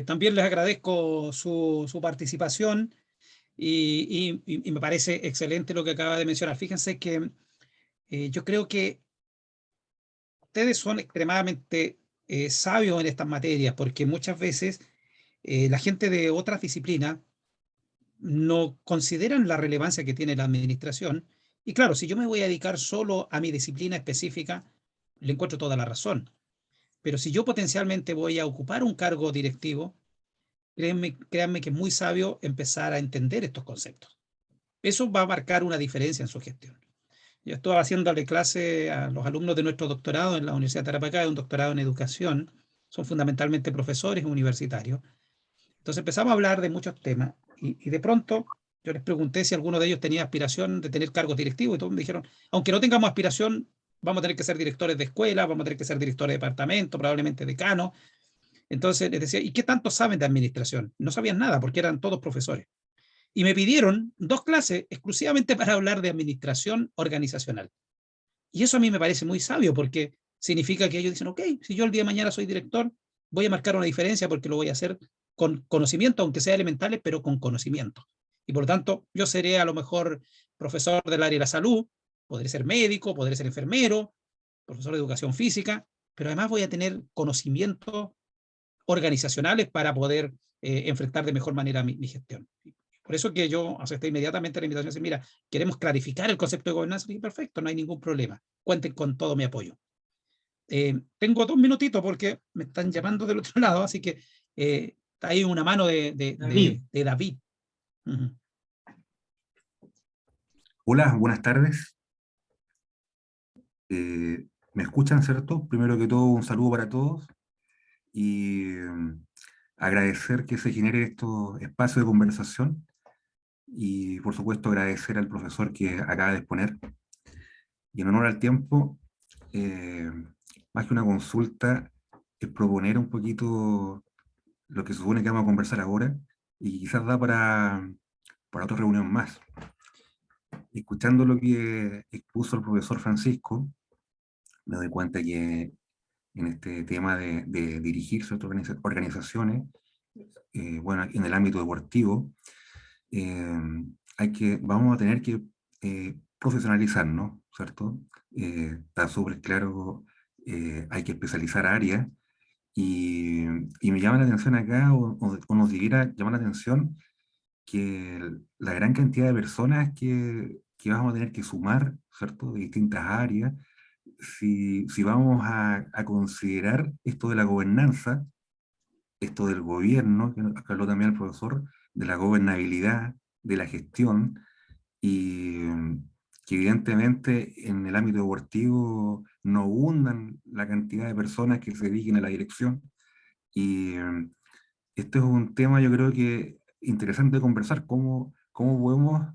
también les agradezco su participación y me parece excelente lo que acaba de mencionar. Fíjense que yo creo que ustedes son extremadamente sabios en estas materias, porque muchas veces la gente de otras disciplinas no consideran la relevancia que tiene la administración. Y claro, si yo me voy a dedicar solo a mi disciplina específica, le encuentro toda la razón. Pero si yo potencialmente voy a ocupar un cargo directivo, créanme que es muy sabio empezar a entender estos conceptos. Eso va a marcar una diferencia en su gestión. Yo estuve haciéndole clase a los alumnos de nuestro doctorado en la Universidad de Tarapacá, un doctorado en educación, son fundamentalmente profesores universitarios. Entonces empezamos a hablar de muchos temas y de pronto yo les pregunté si alguno de ellos tenía aspiración de tener cargos directivos y todos me dijeron, aunque no tengamos aspiración, vamos a tener que ser directores de escuela, vamos a tener que ser directores de departamento, probablemente decanos. Entonces les decía, ¿y qué tanto saben de administración? No sabían nada porque eran todos profesores. Y me pidieron 2 clases exclusivamente para hablar de administración organizacional. Y eso a mí me parece muy sabio porque significa que ellos dicen, ok, si yo el día de mañana soy director, voy a marcar una diferencia porque lo voy a hacer con conocimiento, aunque sea elementales, pero con conocimiento. Y por lo tanto, yo seré a lo mejor profesor del área de la salud, podré ser médico, podré ser enfermero, profesor de educación física, pero además voy a tener conocimientos organizacionales para poder enfrentar de mejor manera mi gestión. Por eso que yo acepté inmediatamente la invitación y decir, mira, queremos clarificar el concepto de gobernanza. Y perfecto, no hay ningún problema. Cuenten con todo mi apoyo. Tengo 2 minutitos porque me están llamando del otro lado, así que hay una mano David. de David. Uh-huh. Hola, buenas tardes. ¿Me escuchan, cierto? Primero que todo, un saludo para todos y agradecer que se genere estos espacios de conversación y, por supuesto, agradecer al profesor que acaba de exponer. Y en honor al tiempo, más que una consulta, es proponer un poquito lo que se supone que vamos a conversar ahora y quizás da para otra reunión más. Escuchando lo que expuso el profesor Francisco, me doy cuenta que en este tema de dirigirse a otras organizaciones, bueno, en el ámbito deportivo, vamos a tener que profesionalizarnos, ¿cierto? Está súper claro, hay que especializar áreas y me llama la atención acá, o nos debiera llamar la atención que la gran cantidad de personas que vamos a tener que sumar, ¿cierto? De distintas áreas, si vamos a considerar esto de la gobernanza, esto del gobierno, que habló también el profesor, de la gobernabilidad, de la gestión, y que evidentemente en el ámbito deportivo no abundan la cantidad de personas que se dirigen a la dirección. Y este es un tema, yo creo que interesante de conversar, cómo podemos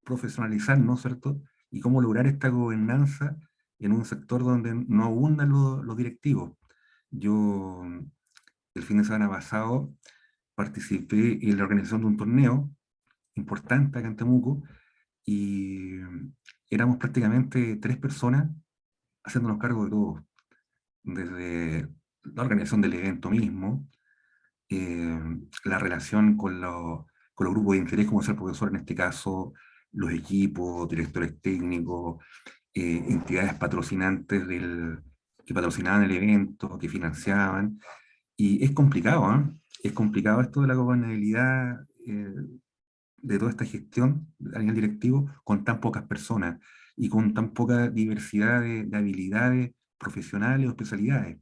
profesionalizarnos, ¿no es cierto? Y cómo lograr esta gobernanza en un sector donde no abundan los directivos. Yo el fin de semana pasado participé en la organización de un torneo importante acá en Temuco y éramos prácticamente 3 personas haciéndonos cargo de todo, desde la organización del evento mismo, la relación con los grupos de interés, como es el profesor en este caso, los equipos, directores técnicos, entidades patrocinantes que patrocinaban el evento, que financiaban. Y es complicado, ¿eh? Es complicado esto de la gobernabilidad de toda esta gestión a nivel directivo con tan pocas personas y con tan poca diversidad de habilidades profesionales o especialidades.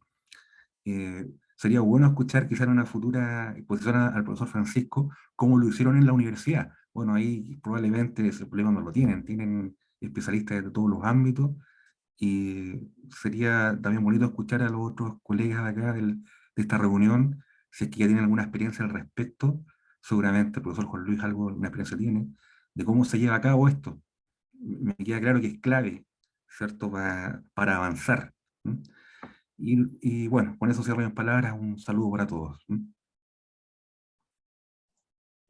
sería bueno escuchar quizá en una futura exposición al profesor Francisco cómo lo hicieron en la universidad. Bueno, ahí probablemente ese problema no lo tienen especialistas de todos los ámbitos, y sería también bonito escuchar a los otros colegas de acá de esta reunión, si es que ya tienen alguna experiencia al respecto. Seguramente el profesor Juan Luis alguna experiencia tiene, de cómo se lleva a cabo esto. Me queda claro que es clave, ¿cierto?, para avanzar. ¿Mm? Y bueno, con eso cierro mis palabras. Un saludo para todos. ¿Mm?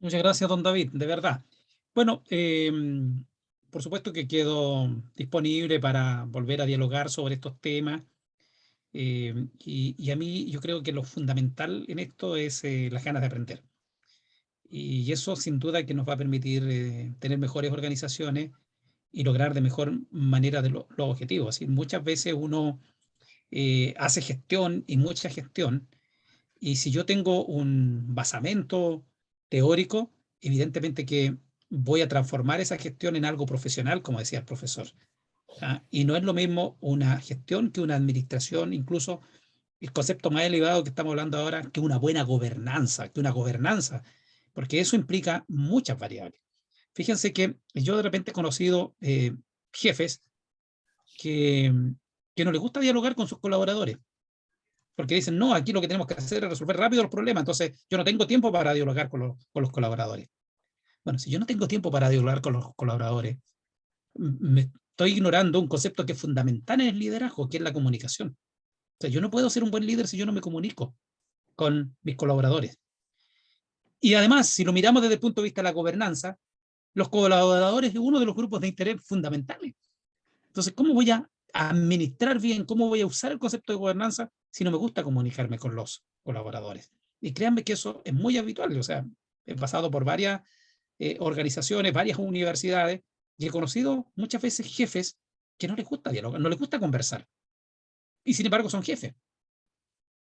Muchas gracias, don David, de verdad. Bueno, por supuesto que quedo disponible para volver a dialogar sobre estos temas. Y a mí yo creo que lo fundamental en esto es las ganas de aprender. Y eso sin duda que nos va a permitir tener mejores organizaciones y lograr de mejor manera los objetivos. Así, muchas veces uno hace gestión y mucha gestión, y si yo tengo un basamento teórico, evidentemente que voy a transformar esa gestión en algo profesional, como decía el profesor. Y no es lo mismo una gestión que una administración, incluso el concepto más elevado que estamos hablando ahora, que una buena gobernanza, porque eso implica muchas variables. Fíjense que yo de repente he conocido jefes que, que no les gusta dialogar con sus colaboradores, porque dicen, no, aquí lo que tenemos que hacer es resolver rápido los problemas, entonces yo no tengo tiempo para dialogar con los colaboradores. Bueno, si yo no tengo tiempo para dialogar con los colaboradores, me estoy ignorando un concepto que es fundamental en el liderazgo, que es la comunicación. O sea, yo no puedo ser un buen líder si yo no me comunico con mis colaboradores. Y además, si lo miramos desde el punto de vista de la gobernanza, los colaboradores es uno de los grupos de interés fundamentales. Entonces, ¿cómo voy a administrar bien, cómo voy a usar el concepto de gobernanza si no me gusta comunicarme con los colaboradores? Y créanme que eso es muy habitual. O sea, he pasado por varias organizaciones, varias universidades, y he conocido muchas veces jefes que no les gusta dialogar, no les gusta conversar, y sin embargo son jefes.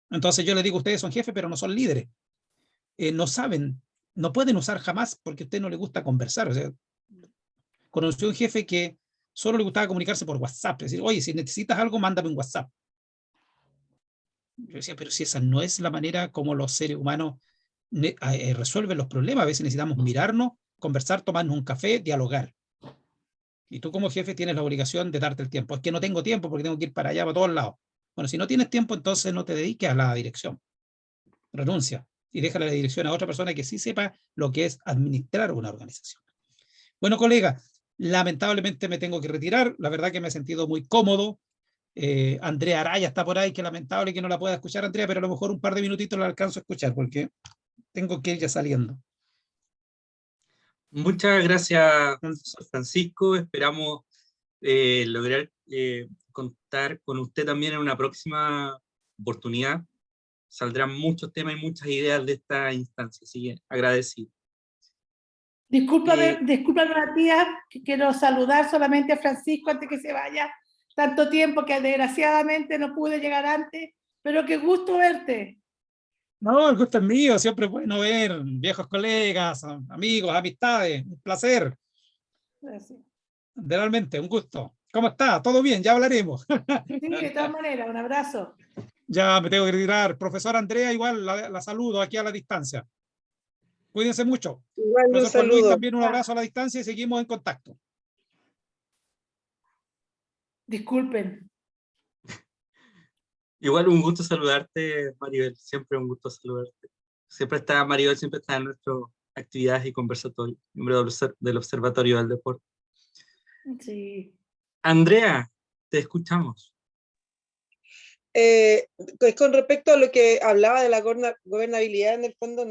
Entonces yo les digo, ustedes son jefes, pero no son líderes. No saben, no pueden usar jamás porque a usted no le gusta conversar. O sea, conocí a un jefe que solo le gustaba comunicarse por WhatsApp. Es decir, oye, si necesitas algo, mándame un WhatsApp. Yo decía, pero si esa no es la manera como los seres humanos resuelven los problemas. A veces necesitamos mirarnos, conversar, tomarnos un café, dialogar. Y tú como jefe tienes la obligación de darte el tiempo. Es que no tengo tiempo porque tengo que ir para allá, para todos lados. Bueno, si no tienes tiempo, entonces no te dediques a la dirección. Renuncia y déjale la dirección a otra persona que sí sepa lo que es administrar una organización. Bueno, colega, lamentablemente me tengo que retirar. La verdad que me he sentido muy cómodo. Andrea Araya está por ahí, que lamentable que no la pueda escuchar, Andrea, pero a lo mejor un par de minutitos la alcanzo a escuchar porque tengo que ir ya saliendo. Muchas gracias, profesor Francisco. Esperamos lograr contar con usted también en una próxima oportunidad. Saldrán muchos temas y muchas ideas de esta instancia, así que agradecido. Discúlpame, Matías, que quiero saludar solamente a Francisco antes que se vaya. Tanto tiempo que desgraciadamente no pude llegar antes, pero qué gusto verte. No, el gusto es mío, siempre es bueno ver viejos colegas, amigos, amistades, un placer. Gracias. Realmente, un gusto. ¿Cómo está? ¿Todo bien? Ya hablaremos. Sí, de todas maneras, un abrazo. Ya me tengo que retirar. Profesor Andrea, igual la saludo aquí a la distancia. Cuídense mucho. Igual un Profesor Juan Luis, saludo. también un abrazo a la distancia y seguimos en contacto. Disculpen. Igual un gusto saludarte, Maribel. Siempre un gusto saludarte. Maribel siempre está en nuestras actividades y conversatorios, miembro del Observatorio del Deporte. Sí. Andrea, te escuchamos. Pues con respecto a lo que hablaba de la gobernabilidad, en el fondo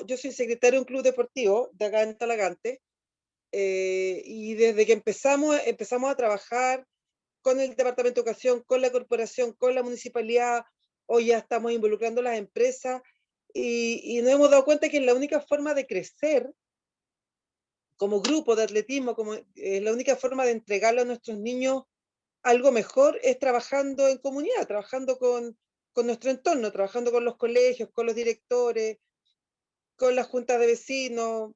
yo soy secretario de un club deportivo de acá en Talagante, y desde que empezamos a trabajar con el Departamento de Educación, con la corporación, con la municipalidad, hoy ya estamos involucrando a las empresas, y nos hemos dado cuenta que es la única forma de crecer como grupo de atletismo, la única forma de entregarle a nuestros niños algo mejor es trabajando en comunidad, trabajando con nuestro entorno, trabajando con los colegios, con los directores, con las juntas de vecinos,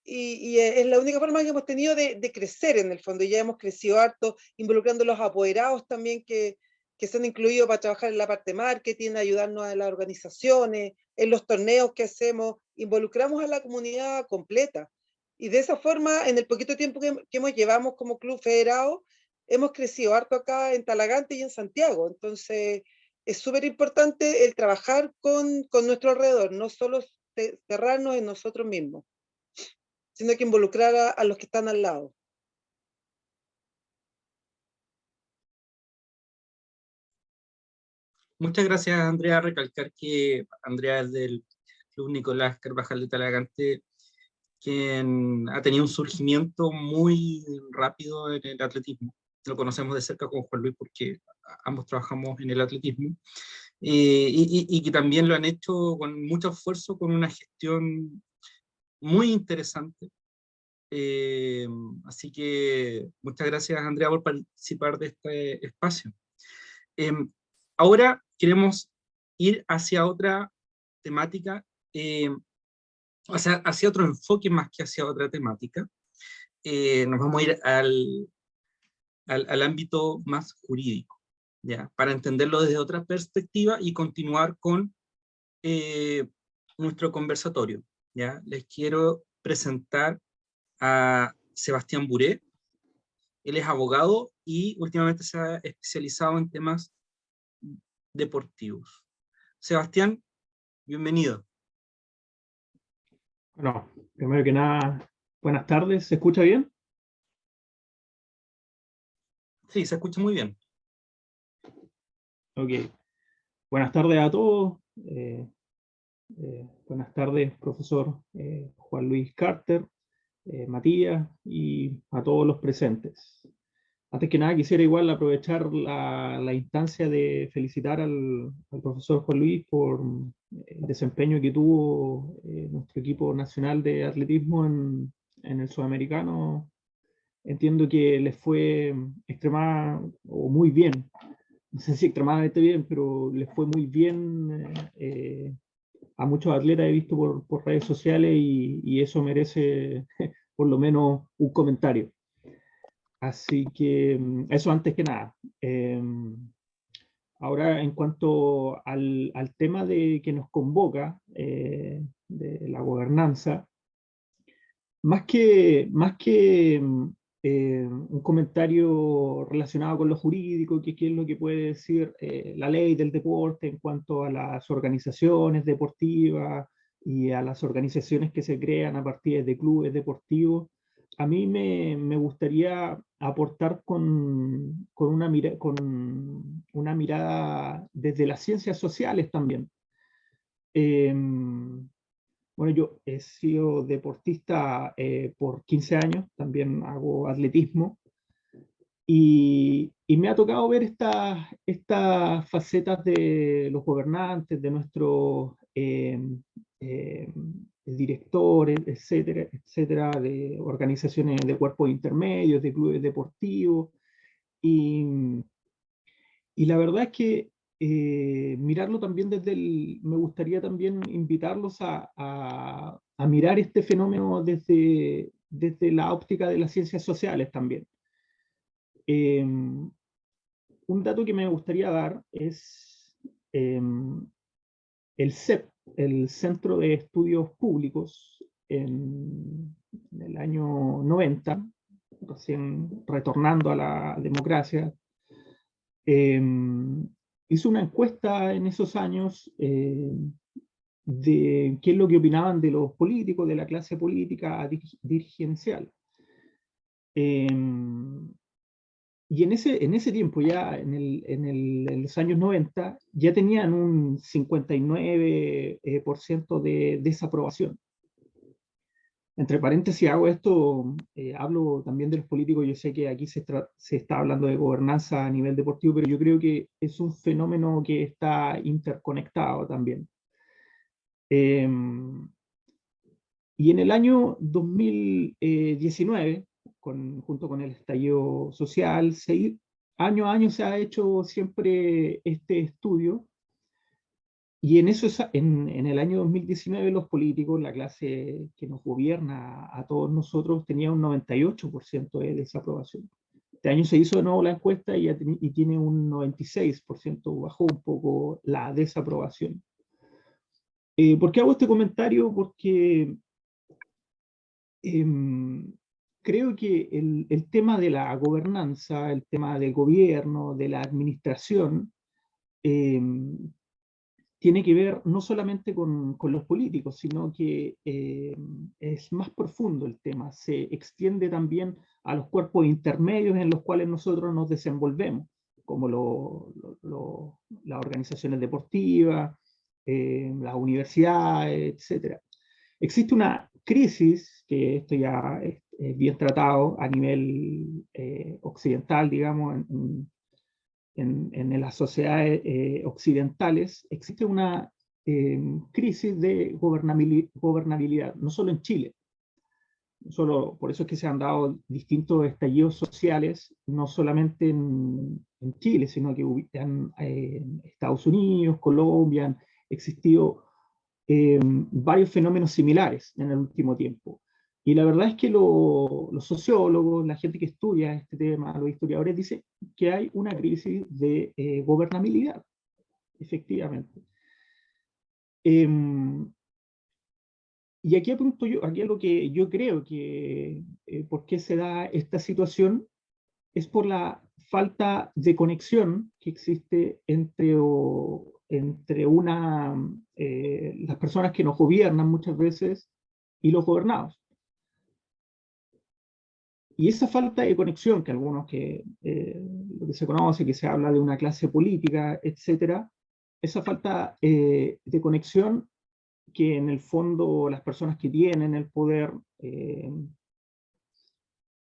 y es la única forma que hemos tenido de crecer en el fondo, y ya hemos crecido harto, involucrando a los apoderados también, que que se han incluido para trabajar en la parte de marketing, ayudarnos en las organizaciones, en los torneos que hacemos, involucramos a la comunidad completa. Y de esa forma, en el poquito tiempo que llevamos como club federado, hemos crecido harto acá en Talagante y en Santiago. Entonces, es súper importante el trabajar con nuestro alrededor, no solo cerrarnos en nosotros mismos, sino que involucrar a los que están al lado. Muchas gracias, Andrea. Recalcar que Andrea es del Club Nicolás Carvajal de Talagante, quien ha tenido un surgimiento muy rápido en el atletismo. Lo conocemos de cerca con Juan Luis porque ambos trabajamos en el atletismo, y que también lo han hecho con mucho esfuerzo, con una gestión muy interesante. Así que muchas gracias, Andrea, por participar de este espacio. Ahora queremos ir hacia otra temática, hacia otro enfoque más que hacia otra temática. Nos vamos a ir al ámbito más jurídico, ¿ya? Para entenderlo desde otra perspectiva y continuar con nuestro conversatorio, ¿ya? Les quiero presentar a Sebastián Buré. Él es abogado y últimamente se ha especializado en temas deportivos. Sebastián, bienvenido. Bueno, primero que nada, buenas tardes. ¿Se escucha bien? Sí, se escucha muy bien. Ok. Buenas tardes a todos. Buenas tardes, profesor Juan Luis Carter, Matías y a todos los presentes. Antes que nada, quisiera igual aprovechar la instancia de felicitar al profesor Juan Luis por el desempeño que tuvo nuestro equipo nacional de atletismo en el Sudamericano. Entiendo que les fue muy bien, no sé si extremadamente bien, pero les fue muy bien a muchos atletas, he visto por redes sociales, y eso merece por lo menos un comentario. Así que eso antes que nada. Ahora, en cuanto al tema que nos convoca, de la gobernanza, más que un comentario relacionado con lo jurídico, que es lo que puede decir la ley del deporte en cuanto a las organizaciones deportivas y a las organizaciones que se crean a partir de clubes deportivos, a mí me gustaría aportar con una mirada desde las ciencias sociales también. Bueno, yo he sido deportista por 15 años, también hago atletismo, y me ha tocado ver estas facetas de los gobernantes, de nuestros directores, etcétera, etcétera, de organizaciones de cuerpos intermedios, de clubes deportivos, y la verdad es que mirarlo también me gustaría también invitarlos a mirar este fenómeno desde la óptica de las ciencias sociales también. Un dato que me gustaría dar es el CEP, el Centro de Estudios Públicos, en el año 90, recién retornando a la democracia, hizo una encuesta en esos años de qué es lo que opinaban de los políticos, de la clase política dirigencial. Y en ese tiempo, ya en los años 90, ya tenían un 59% de desaprobación. Entre paréntesis hago esto, hablo también de los políticos. Yo sé que aquí se está hablando de gobernanza a nivel deportivo, pero yo creo que es un fenómeno que está interconectado también. Y en el año 2019, junto con el estallido social, año a año se ha hecho siempre este estudio. Y en el año 2019 los políticos, la clase que nos gobierna a todos nosotros, tenía un 98% de desaprobación. Este año se hizo de nuevo la encuesta y tiene un 96%, bajó un poco la desaprobación. ¿Por qué hago este comentario? Porque creo que el tema de la gobernanza, el tema del gobierno, de la administración, tiene que ver no solamente con los políticos, sino que es más profundo el tema, se extiende también a los cuerpos intermedios en los cuales nosotros nos desenvolvemos, como las organizaciones deportivas, las universidades, etc. Existe una crisis, que esto ya es bien tratado a nivel occidental, digamos, en las sociedades occidentales, existe una crisis de gobernabilidad, no solo en Chile. Por eso es que se han dado distintos estallidos sociales, no solamente en Chile, sino que en Estados Unidos, Colombia, han existido varios fenómenos similares en el último tiempo. Y la verdad es que los sociólogos, la gente que estudia este tema, los historiadores, dicen que hay una crisis de gobernabilidad, efectivamente. Y aquí apunto yo, aquí es lo que yo creo que por qué se da esta situación, es por la falta de conexión que existe entre las personas que nos gobiernan muchas veces y los gobernados. Y esa falta de conexión, que algunos lo que se conoce, que se habla de una clase política, etcétera, esa falta de conexión que en el fondo las personas que tienen el poder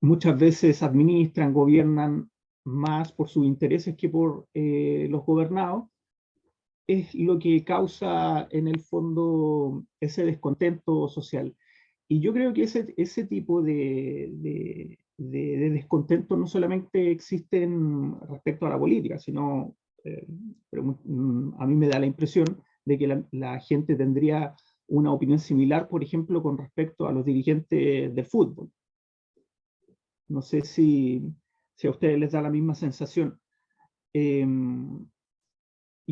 muchas veces administran, gobiernan más por sus intereses que por los gobernados, es lo que causa en el fondo ese descontento social. Y yo creo que ese tipo de descontento no solamente existen respecto a la política, sino, a mí me da la impresión de que la gente tendría una opinión similar, por ejemplo, con respecto a los dirigentes del fútbol. No sé si a ustedes les da la misma sensación. Y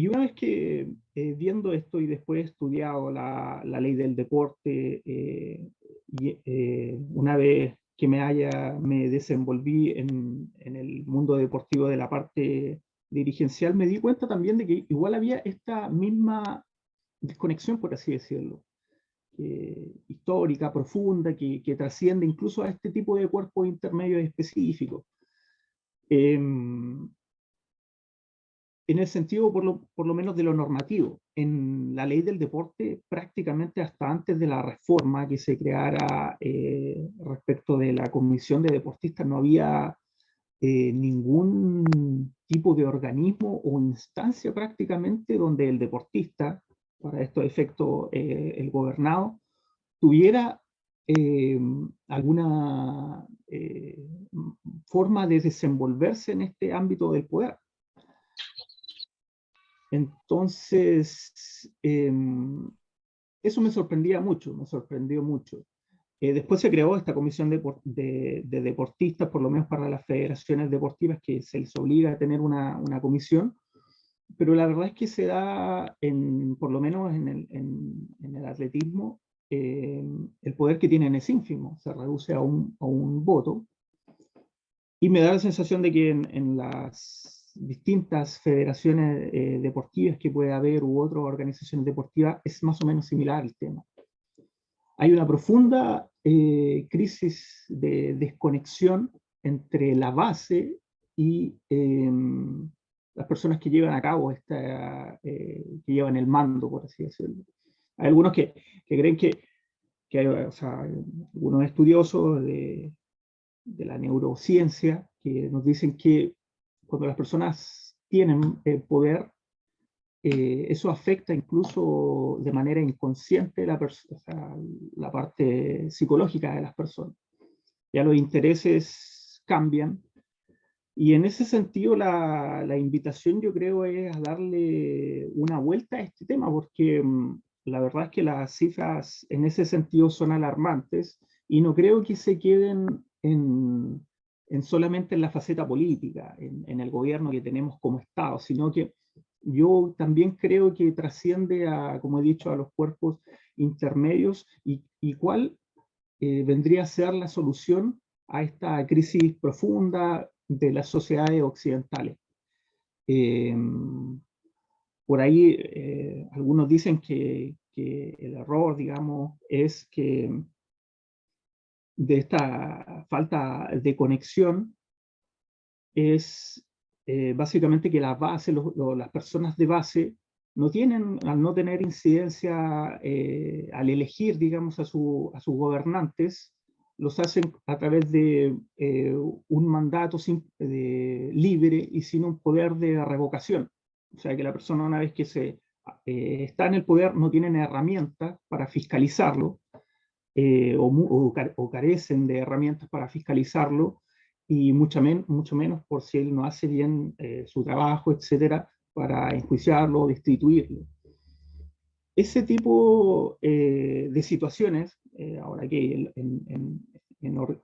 una vez que viendo esto y después he estudiado la ley del deporte, una vez que me desenvolví en el mundo deportivo de la parte dirigencial, me di cuenta también de que igual había esta misma desconexión, por así decirlo, histórica, profunda, que trasciende incluso a este tipo de cuerpos intermedios específicos. En el sentido por lo menos de lo normativo. En la ley del deporte, prácticamente hasta antes de la reforma que se creara respecto de la comisión de deportistas, no había ningún tipo de organismo o instancia prácticamente donde el deportista, para estos efectos el gobernado, tuviera alguna forma de desenvolverse en este ámbito del poder. Entonces, eso me sorprendió mucho. Después se creó esta comisión de deportistas, por lo menos para las federaciones deportivas, que se les obliga a tener una comisión, pero la verdad es que se da, por lo menos en el atletismo, el poder que tienen es ínfimo, se reduce a un voto, y me da la sensación de que en las distintas federaciones deportivas que puede haber u otras organizaciones deportivas es más o menos similar el tema. Hay una profunda crisis de desconexión entre la base y las personas que llevan a cabo que llevan el mando, por así decirlo. Hay algunos que creen o sea, algunos estudiosos de la neurociencia que nos dicen que cuando las personas tienen poder, eso afecta incluso de manera inconsciente o sea, la parte psicológica de las personas. Ya los intereses cambian. Y en ese sentido la invitación, yo creo, es a darle una vuelta a este tema, porque la verdad es que las cifras en ese sentido son alarmantes y no creo que se queden en solamente en la faceta política, en el gobierno que tenemos como Estado, sino que yo también creo que trasciende a, como he dicho, a los cuerpos intermedios y cuál vendría a ser la solución a esta crisis profunda de las sociedades occidentales. Por ahí algunos dicen que el error, digamos, es que de esta falta de conexión es básicamente que las bases, las personas de base no tienen, al no tener incidencia al elegir, digamos, a sus gobernantes, los hacen a través de un mandato libre y sin un poder de revocación. O sea, que la persona, una vez que está en el poder, no tienen herramientas para fiscalizarlo, o carecen de herramientas para fiscalizarlo, y mucho menos por si él no hace bien su trabajo, etcétera, para enjuiciarlo o destituirlo. Ese tipo de situaciones, ahora que en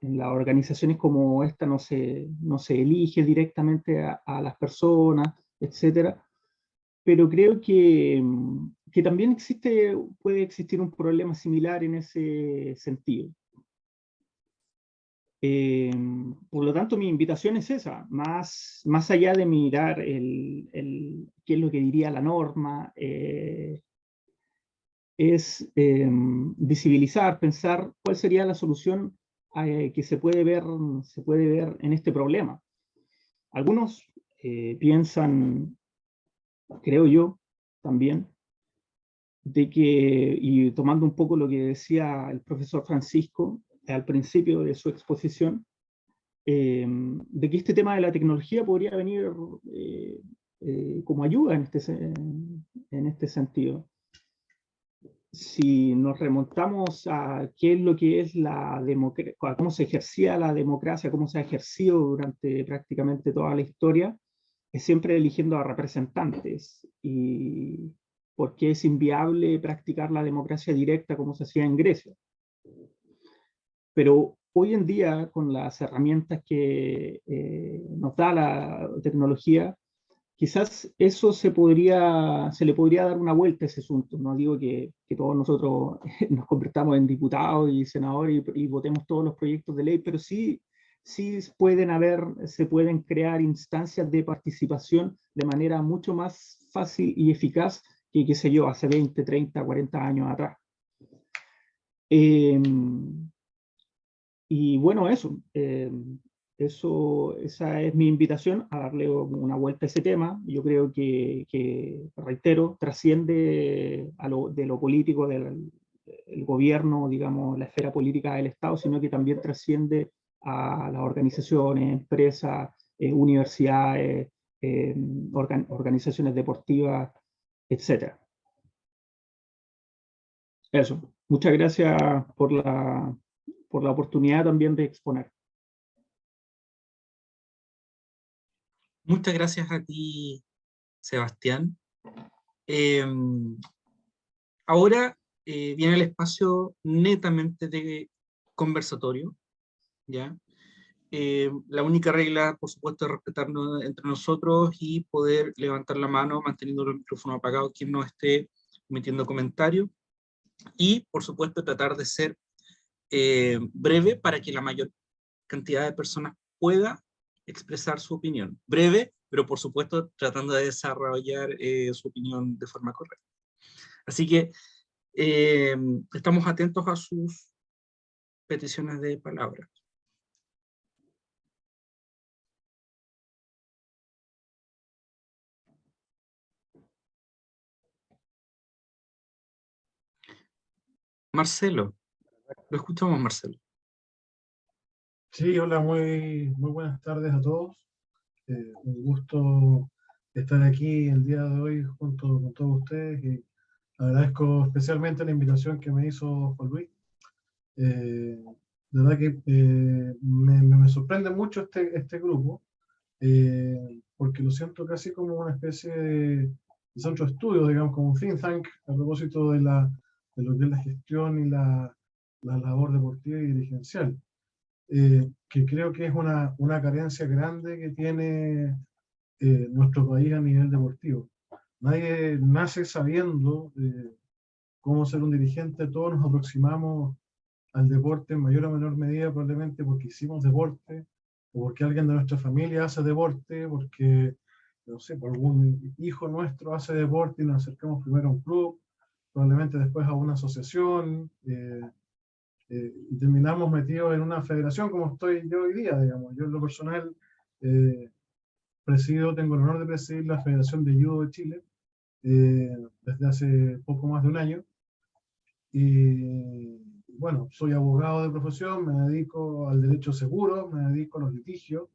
las organizaciones como esta no se elige directamente a las personas, etcétera, pero creo que también puede existir un problema similar en ese sentido. Por lo tanto, mi invitación es esa, más allá de mirar qué es lo que diría la norma, es visibilizar, pensar cuál sería la solución que se puede ver en este problema. Algunos piensan, creo yo, también, de que, y tomando un poco lo que decía el profesor Francisco al principio de su exposición, de que este tema de la tecnología podría venir como ayuda en este sentido. Si nos remontamos a qué es lo que es la democracia, cómo se ejercía la democracia, cómo se ha ejercido durante prácticamente toda la historia, es siempre eligiendo a representantes, y porque es inviable practicar la democracia directa como se hacía en Grecia. Pero hoy en día, con las herramientas que nos da la tecnología, quizás eso se le podría dar una vuelta a ese asunto. No digo que todos nosotros nos convertamos en diputados y senadores y votemos todos los proyectos de ley, pero sí se pueden crear instancias de participación de manera mucho más fácil y eficaz que, qué sé yo, hace 20, 30, 40 años atrás. Y bueno, esa es mi invitación, a darle una vuelta a ese tema. Yo creo que reitero, trasciende de lo político del gobierno, digamos, la esfera política del Estado, sino que también trasciende a las organizaciones, empresas, universidades, organizaciones deportivas, etc. Eso. Muchas gracias por la oportunidad también de exponer. Muchas gracias a ti, Sebastián. Ahora viene el espacio netamente de conversatorio, ¿ya? La única regla, por supuesto, es respetarnos entre nosotros y poder levantar la mano manteniendo el micrófono apagado quien no esté emitiendo comentarios, y, por supuesto, tratar de ser breve para que la mayor cantidad de personas pueda expresar su opinión. Breve, pero por supuesto tratando de desarrollar su opinión de forma correcta. Así que estamos atentos a sus peticiones de palabra. Marcelo, lo escuchamos, Marcelo. Sí, hola, muy buenas tardes a todos. Un gusto estar aquí el día de hoy junto con todos ustedes, y agradezco especialmente la invitación que me hizo Juan Luis. De verdad que me sorprende mucho este grupo, porque lo siento casi como una especie de centro de estudio, digamos, como un think tank a propósito de lo que es la gestión y la labor deportiva y dirigencial. que creo que es una carencia grande que tiene nuestro país a nivel deportivo. Nadie nace sabiendo cómo ser un dirigente, todos nos aproximamos al deporte en mayor o menor medida probablemente porque hicimos deporte, o porque alguien de nuestra familia hace deporte, porque, no sé, por algún hijo nuestro hace deporte y nos acercamos primero a un club, probablemente después a una asociación, y terminamos metidos en una federación como estoy yo hoy día, digamos. Yo en lo personal tengo el honor de presidir la Federación de Judo de Chile desde hace poco más de un año. Y bueno, soy abogado de profesión, me dedico al derecho seguro, me dedico a los litigios,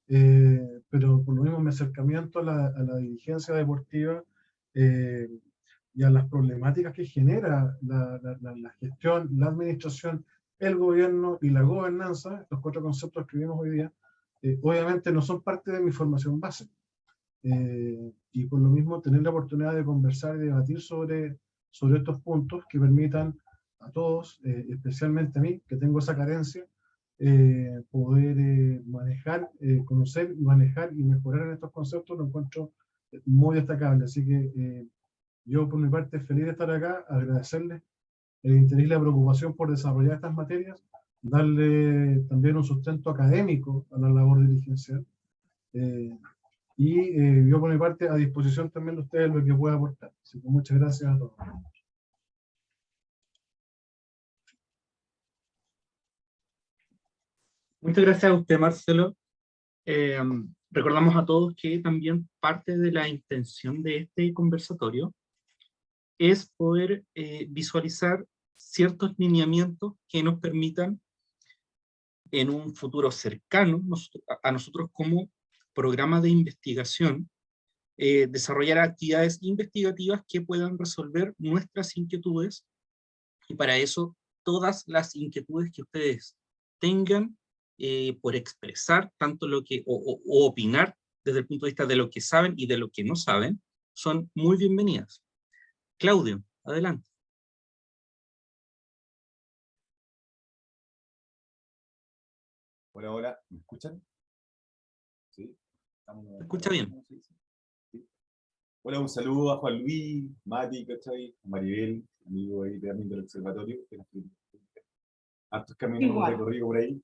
pero por lo mismo mi acercamiento a la dirigencia deportiva y a las problemáticas que genera la gestión, la administración, el gobierno y la gobernanza, estos 4 conceptos que vimos hoy día, obviamente no son parte de mi formación base. Y por lo mismo tener la oportunidad de conversar y debatir sobre estos puntos que permitan a todos, especialmente a mí, que tengo esa carencia, poder manejar, conocer, manejar y mejorar en estos conceptos, lo encuentro muy destacable. Así que yo por mi parte feliz de estar acá, agradecerles el interés y la preocupación por desarrollar estas materias, darle también un sustento académico a la labor dirigencial. Y yo por mi parte a disposición también de ustedes lo que pueda aportar. Así que muchas gracias a todos. Muchas gracias a usted, Marcelo. Recordamos a todos que también parte de la intención de este conversatorio es poder visualizar ciertos lineamientos que nos permitan en un futuro cercano a nosotros como programa de investigación desarrollar actividades investigativas que puedan resolver nuestras inquietudes, y para eso todas las inquietudes que ustedes tengan por expresar, tanto lo que, o opinar desde el punto de vista de lo que saben y de lo que no saben, son muy bienvenidas. Claudio, adelante. Hola, hola, ¿me escuchan? ¿Sí? ¿Me escucha bien? Sí. Hola, un saludo a Juan Luis, Mati, ¿cachai? A Maribel, amigo ahí también del observatorio, hartos caminos recorridos por ahí.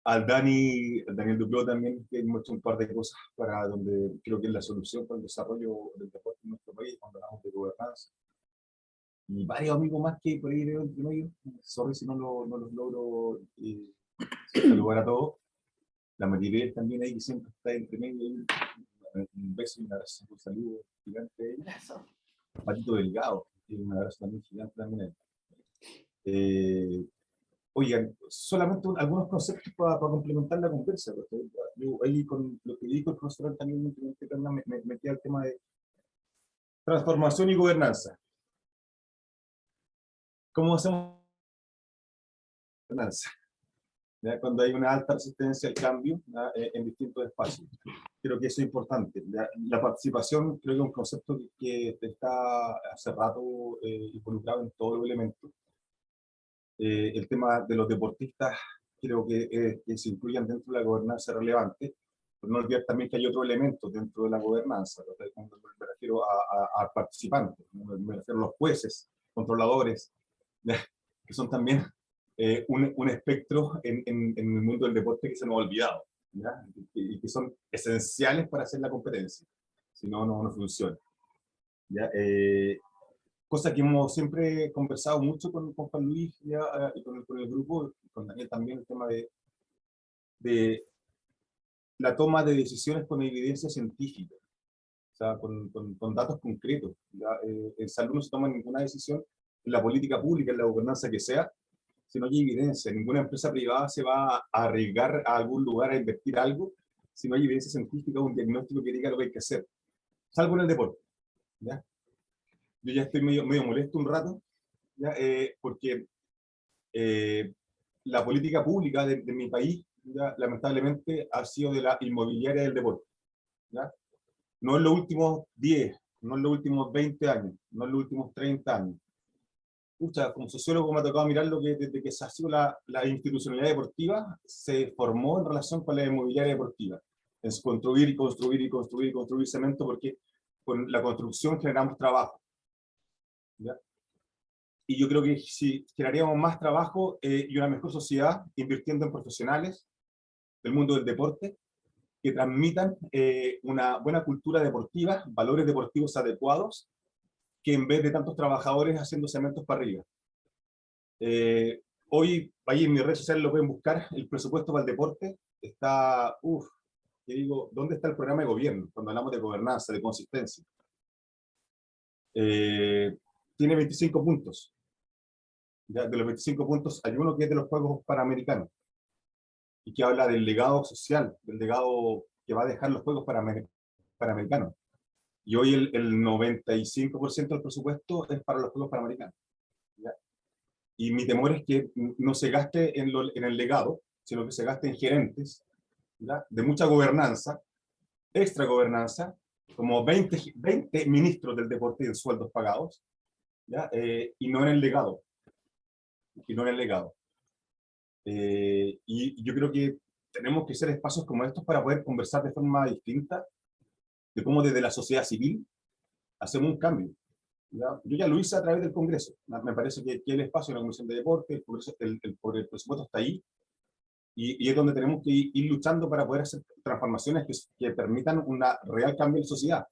Al Daniel Duclos también, que hemos hecho un par de cosas para donde creo que es la solución para el desarrollo del deporte en nuestro país, cuando hablamos de gobernanza. Y varios amigos más que por ahí veo entre medio, sorry si no los logro saludar a todos. La Maribel también ahí, que siempre está entre medio, un beso y un abrazo, un saludo gigante. Patito Delgado, y un abrazo también gigante también. Oigan, solamente algunos conceptos para complementar la conversa. Yo ahí con lo que dijo el profesor también me metí al tema de transformación y gobernanza. ¿Cómo hacemos gobernanza? ¿Ya? Cuando hay una alta resistencia al cambio, ¿ya? En distintos espacios. Creo que eso es importante. ¿Ya? La participación creo que es un concepto que está hace rato involucrado en todos los elementos. El tema de los deportistas creo que se incluyan dentro de la gobernanza relevante, pero no olvidar también que hay otros elementos dentro de la gobernanza. Me refiero a participantes, me refiero a los jueces, controladores, ¿ya? Que son también un espectro en el mundo del deporte que se nos ha olvidado, ¿ya? Y que son esenciales para hacer la competencia, si no, no funciona, ¿ya? Cosa que hemos siempre conversado mucho con Juan Luis ¿ya? Y con el grupo, con Daniel también, el tema de la toma de decisiones con evidencia científica, o sea, con datos concretos. ¿Ya? En salud no se toma ninguna decisión en la política pública, en la gobernanza que sea, si no hay evidencia. Ninguna empresa privada se va a arriesgar a algún lugar a invertir algo si no hay evidencia científica o un diagnóstico que diga lo que hay que hacer. Salvo en el deporte. ¿Ya? Yo ya estoy medio molesto un rato, ¿ya? Porque la política pública de mi país, ¿ya? Lamentablemente, ha sido de la inmobiliaria del deporte. ¿Ya? No en los últimos 10, no en los últimos 20 años, no en los últimos 30 años. como sociólogo me ha tocado mirar lo que desde que se ha sido la institucionalidad deportiva, se formó en relación con la inmobiliaria deportiva. Es construir y construir y construir y construir cemento, porque con la construcción generamos trabajo. ¿Ya? Y yo creo que si generaríamos más trabajo y una mejor sociedad, invirtiendo en profesionales del mundo del deporte, que transmitan una buena cultura deportiva, valores deportivos adecuados, que en vez de tantos trabajadores haciendo cementos para arriba. Hoy, ahí en mis redes sociales lo pueden buscar, el presupuesto para el deporte está, yo digo, ¿dónde está el programa de gobierno? Cuando hablamos de gobernanza, de consistencia. Tiene 25 puntos. Ya, de los 25 puntos, hay uno que es de los Juegos Panamericanos, y que habla del legado social, del legado que va a dejar los Juegos Panamericanos. Y hoy el 95% del presupuesto es para los Juegos Panamericanos. ¿Ya? Y mi temor es que no se gaste en el legado, sino que se gaste en gerentes, ¿ya? De mucha gobernanza, extra gobernanza, como 20 ministros del deporte en sueldos pagados, ¿ya? Y no en el legado. Y no en el legado. Y yo creo que tenemos que hacer espacios como estos para poder conversar de forma distinta de cómo desde la sociedad civil hacemos un cambio. ¿Ya? Yo ya lo hice a través del Congreso. Me parece que el espacio en la Comisión de Deporte, el presupuesto está ahí, y es donde tenemos que ir luchando para poder hacer transformaciones que permitan un real cambio en la sociedad.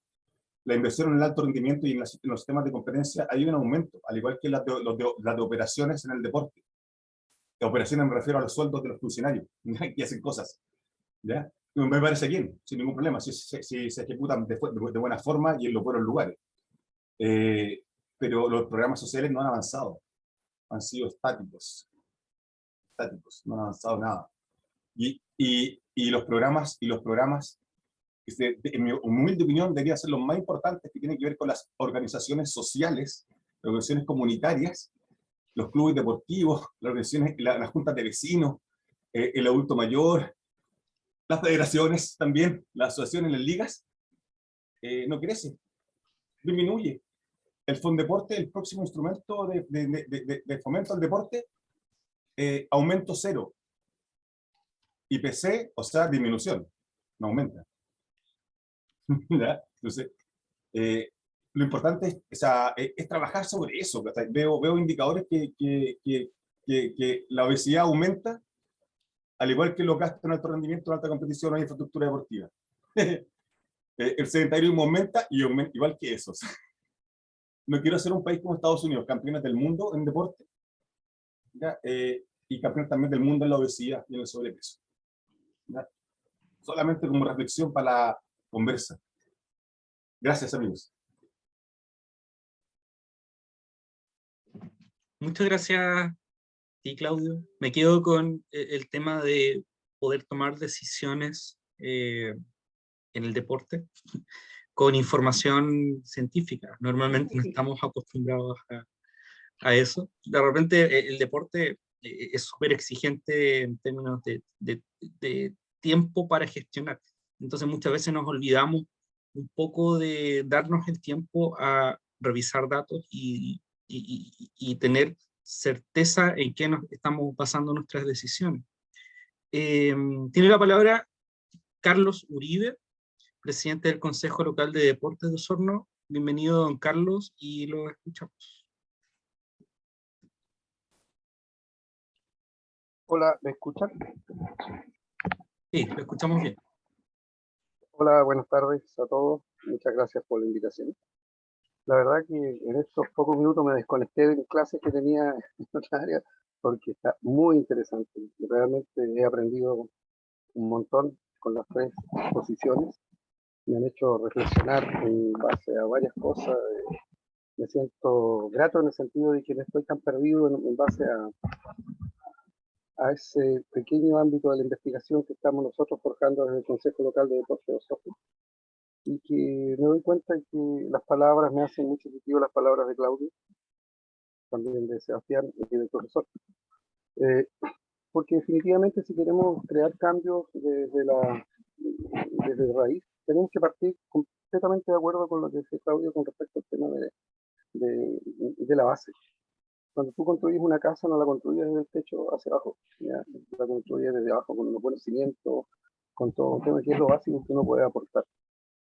La inversión en el alto rendimiento y en los sistemas de competencia hay un aumento, al igual que las de operaciones en el deporte. De operaciones me refiero a los sueldos de los funcionarios, que hacen cosas. ¿Ya? Me parece bien, sin ningún problema, si se ejecutan de buena forma y en los buenos lugares. Pero los programas sociales no han avanzado, han sido estáticos, no han avanzado nada. Y los programas, en mi humilde opinión, deberían ser los más importantes, que tienen que ver con las organizaciones sociales, las organizaciones comunitarias, los clubes deportivos, las juntas de vecinos, el adulto mayor, las federaciones también, las asociaciones, las ligas. No crece, disminuye. El Fondeporte, el próximo instrumento de fomento al deporte, aumento cero. IPC, o sea, disminución, no aumenta. ¿Ya? Entonces, lo importante es trabajar sobre eso. Veo indicadores que la obesidad aumenta, al igual que los gastos en alto rendimiento, en alta competición o infraestructura deportiva. El sedentarismo aumenta y aumenta igual que esos. No quiero ser un país como Estados Unidos, campeones del mundo en deporte, ¿ya? Y campeones también del mundo en la obesidad y en el sobrepeso. ¿Ya? Solamente como reflexión para la conversa. Gracias, amigos. Muchas gracias a ti, Claudio. Me quedo con el tema de poder tomar decisiones en el deporte con información científica. Normalmente no estamos acostumbrados a eso. De repente el deporte es súper exigente en términos de tiempo para gestionar. Entonces muchas veces nos olvidamos un poco de darnos el tiempo a revisar datos y tener certeza en qué nos estamos basando nuestras decisiones. Tiene la palabra Carlos Uribe, presidente del Consejo Local de Deportes de Osorno. Bienvenido, don Carlos, y lo escuchamos. Hola, ¿me escuchan? Sí, lo escuchamos bien. Hola, buenas tardes a todos. Muchas gracias por la invitación. La verdad que en estos pocos minutos me desconecté de clases que tenía en otra área porque está muy interesante. Realmente he aprendido un montón con las tres exposiciones. Me han hecho reflexionar en base a varias cosas. Me siento grato en el sentido de que no estoy tan perdido en base a ese pequeño ámbito de la investigación que estamos nosotros forjando desde el Consejo Local de Deportes de Osorno. Y que me doy cuenta que las palabras me hacen mucho sentido, las palabras de Claudio, también de Sebastián y del profesor. Porque definitivamente si queremos crear cambios desde raíz, tenemos que partir completamente de acuerdo con lo que dice Claudio con respecto al tema de la base. Cuando tú construyes una casa, no la construyes desde el techo hacia abajo, ¿ya? La construyes desde abajo con unos buenos cimientos, con todo un tema que es lo básico que uno puede aportar.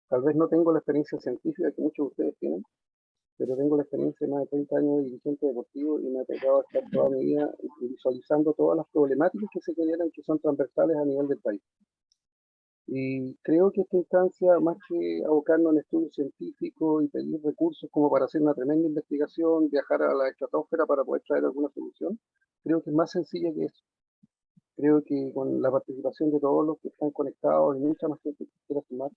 Tal vez no tengo la experiencia científica que muchos de ustedes tienen, pero tengo la experiencia de más de 30 años de dirigente deportivo y me ha tocado estar toda mi vida visualizando todas las problemáticas que se generan, que son transversales a nivel del país. Y creo que esta instancia, más que abocarnos en estudios científicos y pedir recursos como para hacer una tremenda investigación, viajar a la estratosfera para poder traer alguna solución, creo que es más sencilla que eso. Creo que con la participación de todos los que están conectados y mucha más gente que quiera sumar,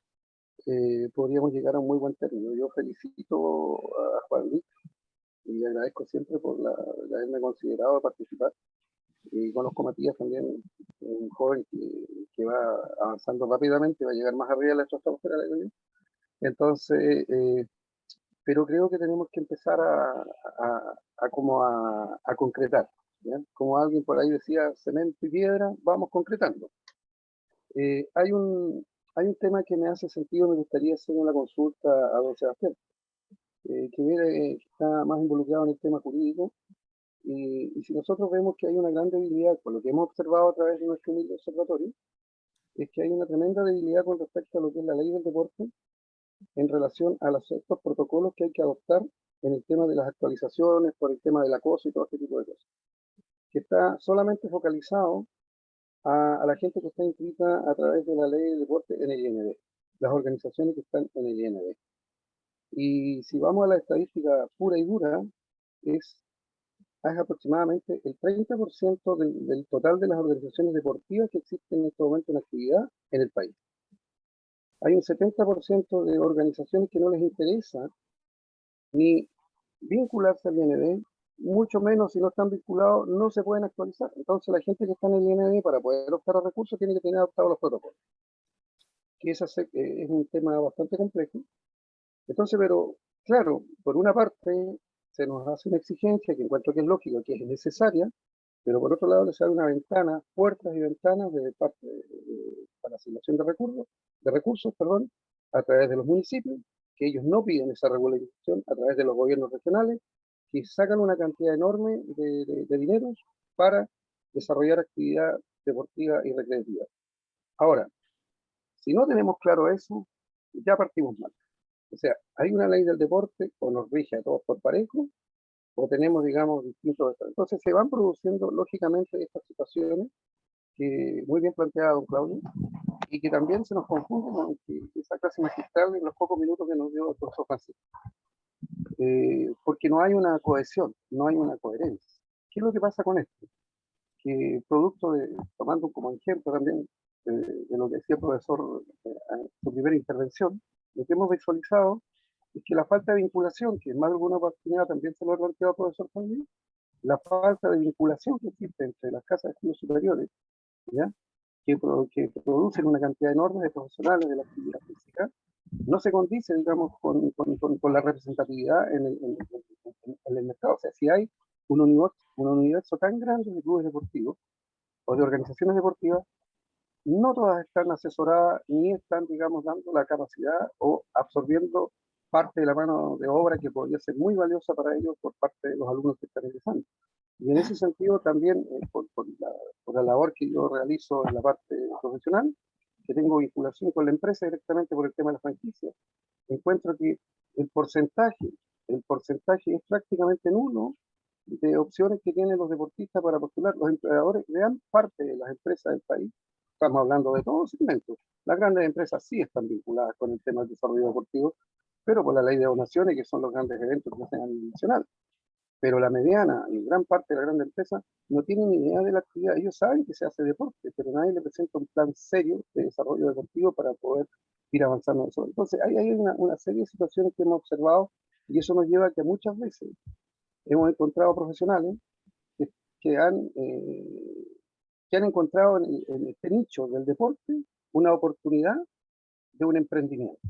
podríamos llegar a un muy buen término. Yo felicito a Juan Luis y le agradezco siempre por el haberme considerado participar. Y conozco a Matías también, un joven que va avanzando rápidamente, va a llegar más arriba de la estratosfera, digo yo. Entonces, pero creo que tenemos que empezar a concretar, ¿ya? Como alguien por ahí decía, cemento y piedra, vamos concretando. Hay un tema que me hace sentido, me gustaría hacer una consulta a don Sebastián, que está más involucrado en el tema jurídico. Y si nosotros vemos que hay una gran debilidad, por lo que hemos observado a través de nuestro humilde observatorio, es que hay una tremenda debilidad con respecto a lo que es la ley del deporte en relación a los ciertos protocolos que hay que adoptar en el tema de las actualizaciones, por el tema del acoso y todo este tipo de cosas, que está solamente focalizado a la gente que está inscrita a través de la ley del deporte en el IND, las organizaciones que están en el IND. Y si vamos a la estadística pura y dura, es aproximadamente el 30% del total de las organizaciones deportivas que existen en este momento en actividad en el país. Hay un 70% de organizaciones que no les interesa ni vincularse al IND, mucho menos si no están vinculados, no se pueden actualizar. Entonces la gente que está en el IND para poder optar a recursos tiene que tener adoptados los protocolos. Que es un tema bastante complejo. Entonces, pero claro, por una parte se nos hace una exigencia que encuentro que es lógica, que es necesaria, pero por otro lado les abre una ventana, puertas y ventanas de parte para asignación de recursos, a través de los municipios, que ellos no piden esa regularización, a través de los gobiernos regionales, que sacan una cantidad enorme de dineros para desarrollar actividad deportiva y recreativa. Ahora, si no tenemos claro eso, ya partimos mal. O sea, hay una ley del deporte, o nos rige a todos por parejo, o tenemos, digamos, distintos estados. Entonces se van produciendo, lógicamente, estas situaciones que muy bien planteada don Claudio, y que también se nos confunden con esa clase magistral en los pocos minutos que nos dio el profesor Francisco. Porque no hay una cohesión, no hay una coherencia. ¿Qué es lo que pasa con esto? Que producto tomando como ejemplo también de lo que decía el profesor en su primera intervención, lo que hemos visualizado es que la falta de vinculación, que en más de alguna oportunidad también se lo ha planteado el profesor Javier, la falta de vinculación que existe entre las casas de estudios superiores, ¿ya? Que producen una cantidad enorme de profesionales de la actividad física, no se condice, digamos, con la representatividad en el mercado. O sea, si hay un universo tan grande de clubes deportivos o de organizaciones deportivas, no todas están asesoradas ni están, digamos, dando la capacidad o absorbiendo parte de la mano de obra que podría ser muy valiosa para ellos por parte de los alumnos que están ingresando. Y en ese sentido también, por la labor que yo realizo en la parte profesional, que tengo vinculación con la empresa directamente por el tema de la franquicia, encuentro que el porcentaje es prácticamente nulo de opciones que tienen los deportistas para postular. Los empleadores, gran parte de las empresas del país, estamos hablando de todos segmentos, las grandes empresas sí están vinculadas con el tema del desarrollo deportivo, pero por la ley de donaciones, que son los grandes eventos que se hacen a nivel nacional. Pero la mediana y gran parte de la gran empresa no tienen ni idea de la actividad. Ellos saben que se hace deporte, pero nadie le presenta un plan serio de desarrollo deportivo para poder ir avanzando en eso. Entonces, hay una serie de situaciones que hemos observado y eso nos lleva a que muchas veces hemos encontrado profesionales que han encontrado en este nicho del deporte una oportunidad de un emprendimiento.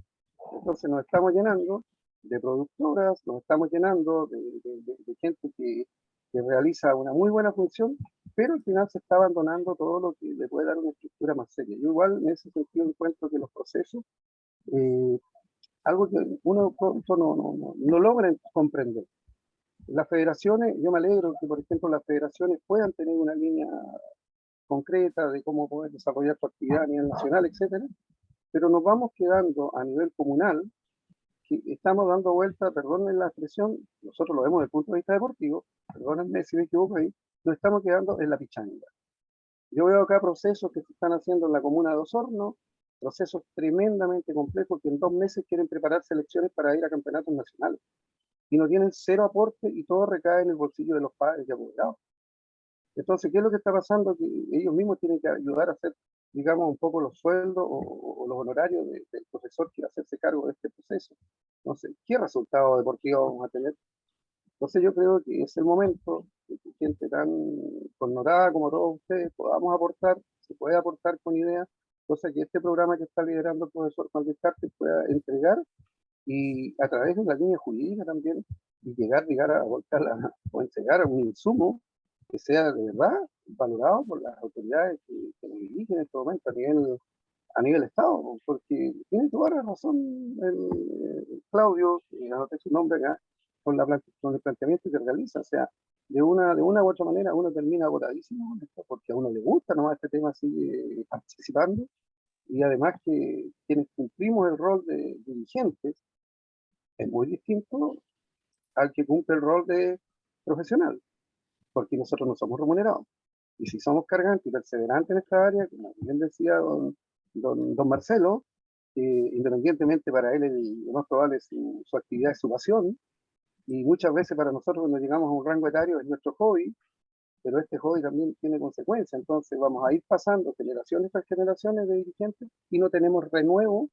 Entonces nos estamos llenando de productoras, nos estamos llenando de gente que realiza una muy buena función, pero al final se está abandonando todo lo que le puede dar una estructura más seria. Yo igual en ese sentido encuentro que los procesos, algo que uno pronto no logra comprender, Las federaciones, yo me alegro que, por ejemplo, las federaciones puedan tener una línea concreta de cómo poder desarrollar su actividad a nivel nacional, etcétera, pero nos vamos quedando a nivel comunal, que estamos dando vuelta, perdonen la expresión, nosotros lo vemos desde el punto de vista deportivo, perdónenme si me equivoco ahí, nos estamos quedando en la pichanga. Yo veo acá procesos que se están haciendo en la comuna de Osorno, procesos tremendamente complejos que en 2 meses quieren preparar selecciones para ir a campeonatos nacionales y no tienen cero aporte y todo recae en el bolsillo de los padres y apoderados. Entonces, ¿qué es lo que está pasando? Que ellos mismos tienen que ayudar a hacer, digamos, un poco los sueldos o los honorarios del profesor que va a hacerse cargo de este proceso. Entonces, ¿qué resultado deportivo vamos a tener? Entonces, yo creo que es el momento de que gente tan connotada como todos ustedes podamos aportar, se puede aportar con ideas, cosa que este programa que está liderando el profesor Juan Luis Carter pueda entregar y a través de la línea jurídica también, y llegar a volcar o entregar un insumo que sea de verdad valorado por las autoridades que nos dirigen en este momento a nivel Estado, porque tiene toda la razón el Claudio, anoté su nombre acá, con el planteamiento que realiza, o sea, de una u otra manera uno termina agotadísimo, porque a uno le gusta nomás este tema, sigue participando, y además que quienes cumplimos el rol de dirigentes es muy distinto al que cumple el rol de profesional, porque nosotros no somos remunerados. Y si somos cargantes y perseverantes en esta área, como bien decía don Marcelo, independientemente para él, lo más probable es su actividad es su pasión, y muchas veces para nosotros cuando llegamos a un rango etario es nuestro hobby, pero este hobby también tiene consecuencias, entonces vamos a ir pasando generaciones tras generaciones de dirigentes y no tenemos renuevo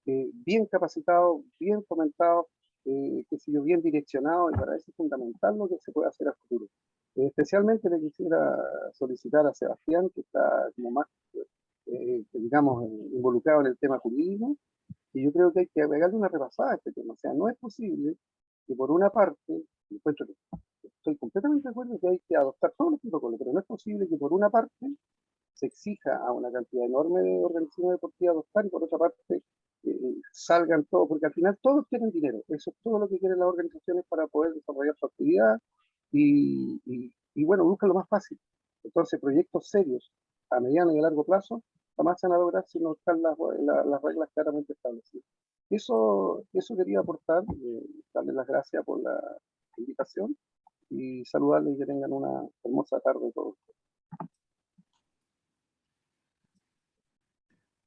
bien capacitado, bien fomentado, bien direccionado, y para eso es fundamental lo que se puede hacer a futuro. Especialmente le quisiera solicitar a Sebastián, que está como más, digamos, involucrado en el tema jurídico, y yo creo que hay que pegarle una repasada a este tema. O sea, no es posible que por una parte, encuentro que estoy completamente de acuerdo que hay que adoptar todos los protocolos, pero no es posible que por una parte se exija a una cantidad enorme de organizaciones deportivas adoptar y por otra parte salgan todos, porque al final todos quieren dinero, eso es todo lo que quieren las organizaciones para poder desarrollar su actividad y bueno, buscan lo más fácil. Entonces, proyectos serios a mediano y a largo plazo jamás se van a lograr si no están las reglas claramente establecidas. Eso quería aportar, darles las gracias por la invitación y saludarles y que tengan una hermosa tarde todos.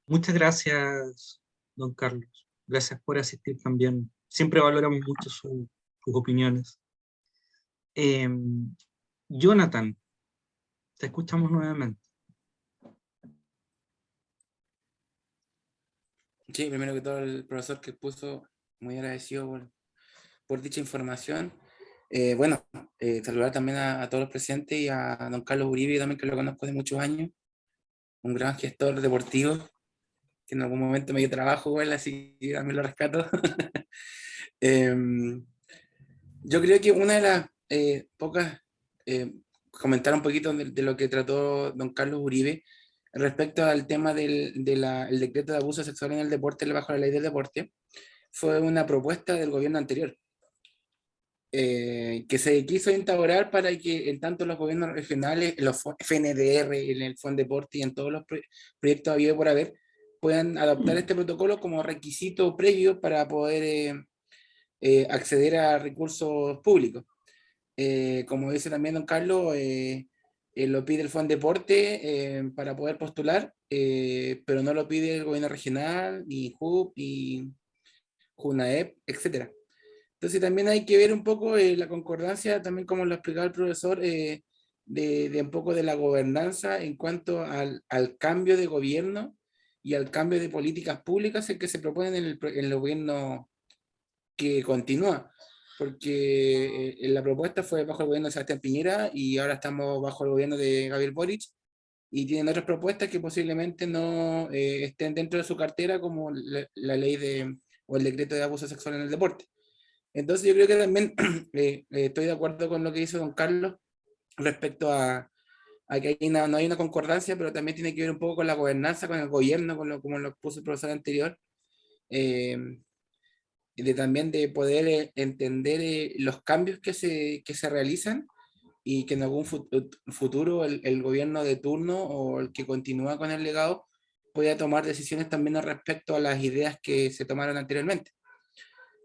Muchas gracias, don Carlos. Gracias por asistir también. Siempre valoramos mucho sus opiniones. Jonathan, te escuchamos nuevamente. Sí, primero que todo el profesor que puso, muy agradecido por dicha información. Saludar también a todos los presentes y a don Carlos Uribe, también que lo conozco de muchos años, un gran gestor deportivo, que en algún momento me dio trabajo con él, así que también lo rescato. Yo creo que una de las pocas, comentar un poquito de lo que trató don Carlos Uribe respecto al tema del decreto de abuso sexual en el deporte bajo la ley del deporte, fue una propuesta del gobierno anterior, que se quiso instaurar para que en tanto los gobiernos regionales, los FNDR, en el Fondeporte y en todos los proyectos habidos por haber, puedan adoptar este protocolo como requisito previo para poder acceder a recursos públicos. Como dice también don Carlos, lo pide el Fondeporte para poder postular, pero no lo pide el gobierno regional, ni JUP, ni JUNAEP, etc. Entonces también hay que ver un poco la concordancia, también como lo explicaba el profesor, de un poco de la gobernanza en cuanto al cambio de gobierno y al cambio de políticas públicas que se proponen en el gobierno que continúa, porque la propuesta fue bajo el gobierno de Sebastián Piñera y ahora estamos bajo el gobierno de Gabriel Boric y tienen otras propuestas que posiblemente no estén dentro de su cartera, como la ley o el decreto de abuso sexual en el deporte. Entonces yo creo que también estoy de acuerdo con lo que hizo don Carlos respecto a que no hay una concordancia, pero también tiene que ver un poco con la gobernanza, con el gobierno, como lo puso el profesor anterior. y también de poder entender los cambios que se realizan y que en algún futuro el gobierno de turno o el que continúa con el legado pueda tomar decisiones también al respecto a las ideas que se tomaron anteriormente.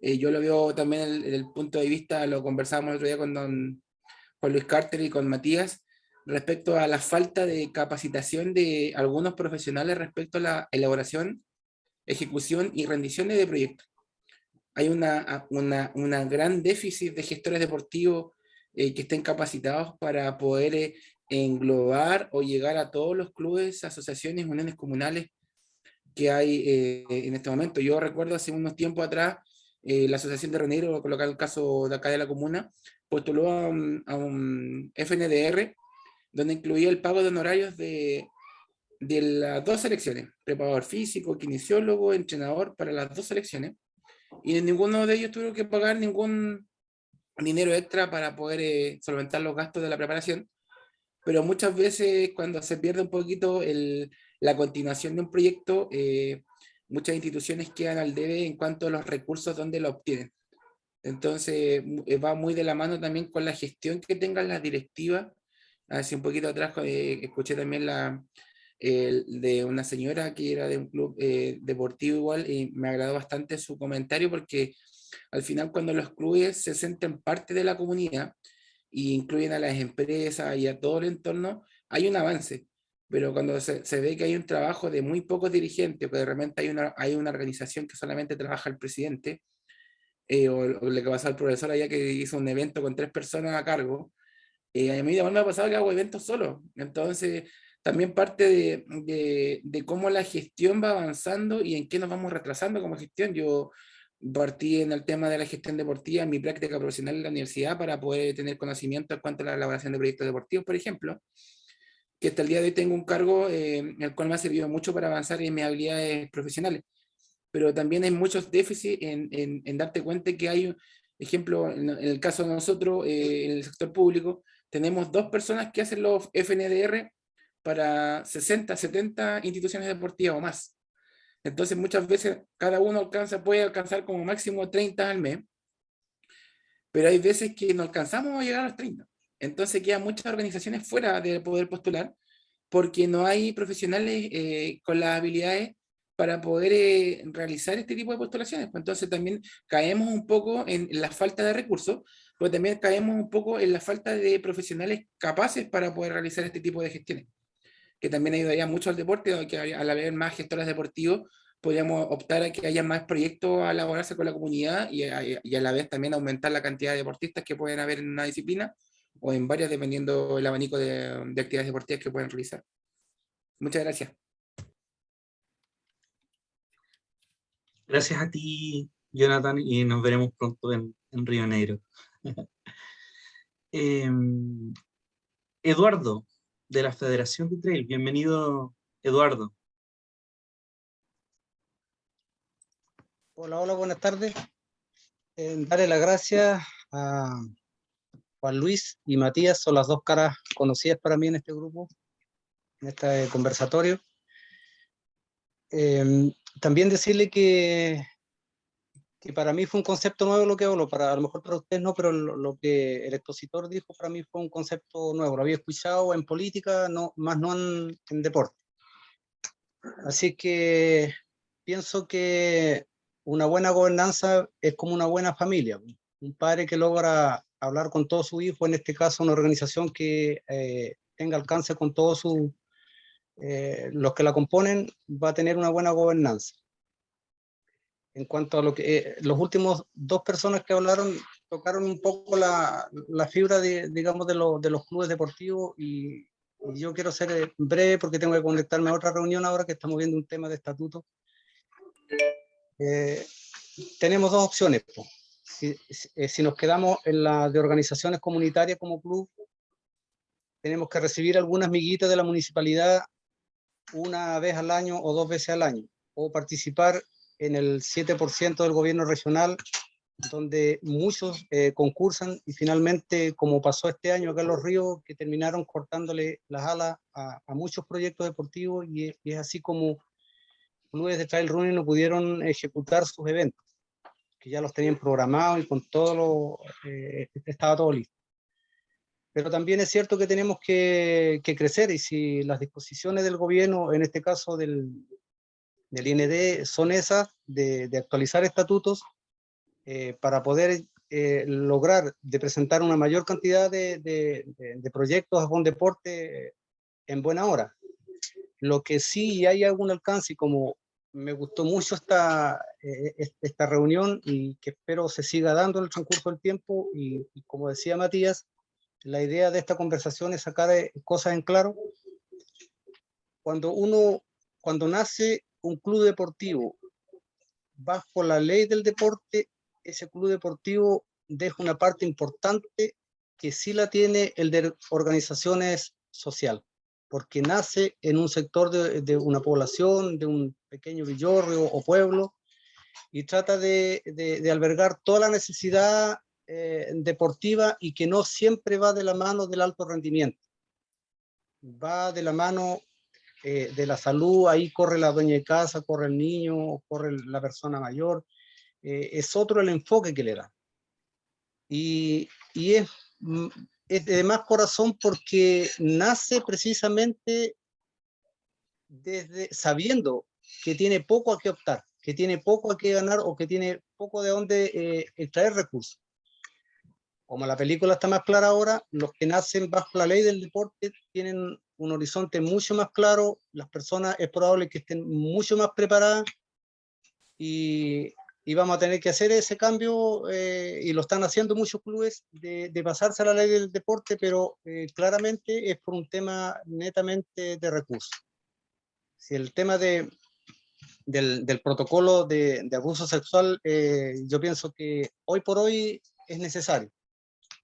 Yo lo veo también desde el punto de vista, lo conversábamos el otro día con don Juan Luis Carter y con Matías, respecto a la falta de capacitación de algunos profesionales respecto a la elaboración, ejecución y rendiciones de proyectos. Hay una gran déficit de gestores deportivos que estén capacitados para poder englobar o llegar a todos los clubes, asociaciones, uniones comunales que hay en este momento. Yo recuerdo hace unos tiempos atrás, la Asociación de Renegro, voy a colocar el caso de acá de la comuna, postuló a un FNDR, donde incluía el pago de honorarios de las 2 selecciones, preparador físico, kinesiólogo, entrenador para las 2 selecciones, y ninguno de ellos tuvo que pagar ningún dinero extra para poder solventar los gastos de la preparación, pero muchas veces cuando se pierde un poquito la continuación de un proyecto, muchas instituciones quedan al debe en cuanto a los recursos donde lo obtienen. Entonces va muy de la mano también con la gestión que tengan las directivas. Hace un poquito atrás escuché también de una señora que era de un club deportivo igual, y me agradó bastante su comentario, porque al final cuando los clubes se sienten parte de la comunidad y incluyen a las empresas y a todo el entorno, hay un avance. Pero cuando se ve que hay un trabajo de muy pocos dirigentes, que de repente hay una organización que solamente trabaja el presidente, o lo que pasó al profesor allá que hizo un evento con 3 personas a cargo, a mí además me ha pasado que hago eventos solo. Entonces, también parte de cómo la gestión va avanzando y en qué nos vamos retrasando como gestión. Yo partí en el tema de la gestión deportiva en mi práctica profesional en la universidad para poder tener conocimiento en cuanto a la elaboración de proyectos deportivos, por ejemplo, que hasta el día de hoy tengo un cargo el cual me ha servido mucho para avanzar en mis habilidades profesionales. Pero también hay muchos déficits en darte cuenta que hay, ejemplo, en el caso de nosotros, en el sector público, tenemos 2 personas que hacen los FNDR para 60, 70 instituciones deportivas o más. Entonces muchas veces cada uno puede alcanzar como máximo 30 al mes, pero hay veces que no alcanzamos a llegar a los 30. Entonces quedan muchas organizaciones fuera de poder postular porque no hay profesionales con las habilidades para poder realizar este tipo de postulaciones. Pues entonces también caemos un poco en la falta de recursos, pero también caemos un poco en la falta de profesionales capaces para poder realizar este tipo de gestiones, que también ayudaría mucho al deporte, que al haber más gestores deportivos, podríamos optar a que haya más proyectos a elaborarse con la comunidad y a la vez también aumentar la cantidad de deportistas que pueden haber en una disciplina o en varias, dependiendo el abanico de actividades deportivas que pueden realizar. Muchas gracias. Gracias a ti, Jonathan, y nos veremos pronto en Río Negro. Eduardo, de la Federación de Trail. Bienvenido, Eduardo. Hola, buenas tardes. Darle las gracias a Juan Luis y Matías, son las 2 caras conocidas para mí en este grupo, en este conversatorio. También decirle que para mí fue un concepto nuevo lo que hablo, a lo mejor para ustedes no, pero lo que el expositor dijo para mí fue un concepto nuevo. Lo había escuchado en política, más no en deporte. Así que pienso que una buena gobernanza es como una buena familia. Un padre que logra hablar con todo su hijo, en este caso una organización que tenga alcance con todos los que la componen, va a tener una buena gobernanza. En cuanto a lo que los últimos 2 personas que hablaron, tocaron un poco la fibra digamos, de los clubes deportivos, y yo quiero ser breve porque tengo que conectarme a otra reunión ahora que estamos viendo un tema de estatuto. Tenemos 2 opciones. Si nos quedamos en la de organizaciones comunitarias como club, tenemos que recibir algunas miguitas de la municipalidad una vez al año o 2 veces al año, o participar en el 7% del gobierno regional, donde muchos concursan, y finalmente, como pasó este año acá en Los Ríos, que terminaron cortándole las alas a muchos proyectos deportivos, y es así como clubes de trail running no pudieron ejecutar sus eventos, que ya los tenían programados y con todo estaba todo listo. Pero también es cierto que tenemos que crecer, y si las disposiciones del gobierno, en este caso del IND, son esas de actualizar estatutos para poder lograr de presentar una mayor cantidad de proyectos a Fondeporte en buena hora. Lo que sí hay algún alcance, y como me gustó mucho esta reunión, y que espero se siga dando en el transcurso del tiempo, y como decía Matías, la idea de esta conversación es sacar cosas en claro. Cuando nace un club deportivo bajo la ley del deporte, ese club deportivo deja una parte importante que sí la tiene el de organizaciones sociales, porque nace en un sector de una población, de un pequeño villorrio o pueblo, y trata de albergar toda la necesidad deportiva, y que no siempre va de la mano del alto rendimiento. Va de la mano de la salud. Ahí corre la dueña de casa, corre el niño, corre la persona mayor. Es otro el enfoque que le da. Y es de más corazón, porque nace precisamente sabiendo que tiene poco a qué optar, que tiene poco a qué ganar, o que tiene poco de dónde extraer recursos. Como la película está más clara ahora, los que nacen bajo la ley del deporte tienen un horizonte mucho más claro, las personas es probable que estén mucho más preparadas, y vamos a tener que hacer ese cambio, y lo están haciendo muchos clubes, de pasarse a la ley del deporte, pero claramente es por un tema netamente de recursos. Si el tema del protocolo de abuso sexual, yo pienso que hoy por hoy es necesario.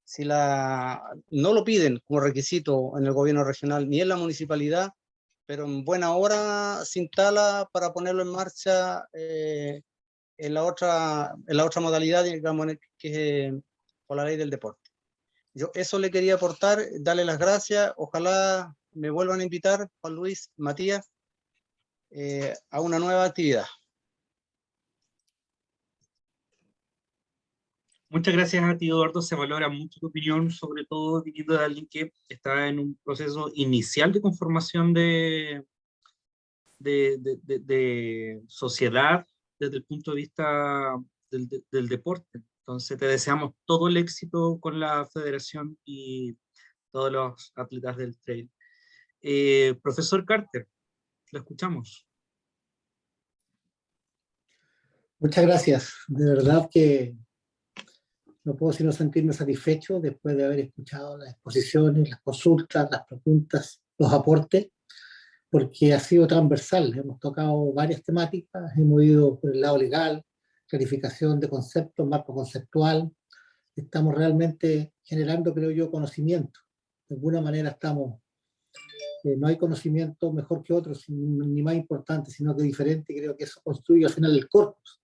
Si no lo piden como requisito en el gobierno regional ni en la municipalidad, pero en buena hora se instala para ponerlo en marcha en la otra modalidad, digamos, que es por la ley del deporte. Yo eso le quería aportar, darle las gracias. Ojalá me vuelvan a invitar, Juan Luis, Matías, a una nueva actividad. Muchas gracias a ti, Eduardo. Se valora mucho tu opinión, sobre todo viniendo de alguien que está en un proceso inicial de conformación de sociedad desde el punto de vista del deporte. Entonces te deseamos todo el éxito con la federación y todos los atletas del trail. Profesor Carter, lo escuchamos. Muchas gracias. De verdad que no puedo sino sentirme satisfecho después de haber escuchado las exposiciones, las consultas, las preguntas, los aportes, porque ha sido transversal. Hemos tocado varias temáticas, hemos ido por el lado legal, clarificación de conceptos, marco conceptual. Estamos realmente generando, creo yo, conocimiento. De alguna manera estamos, no hay conocimiento mejor que otro, ni más importante, sino que diferente. Creo que eso construye al final el corpus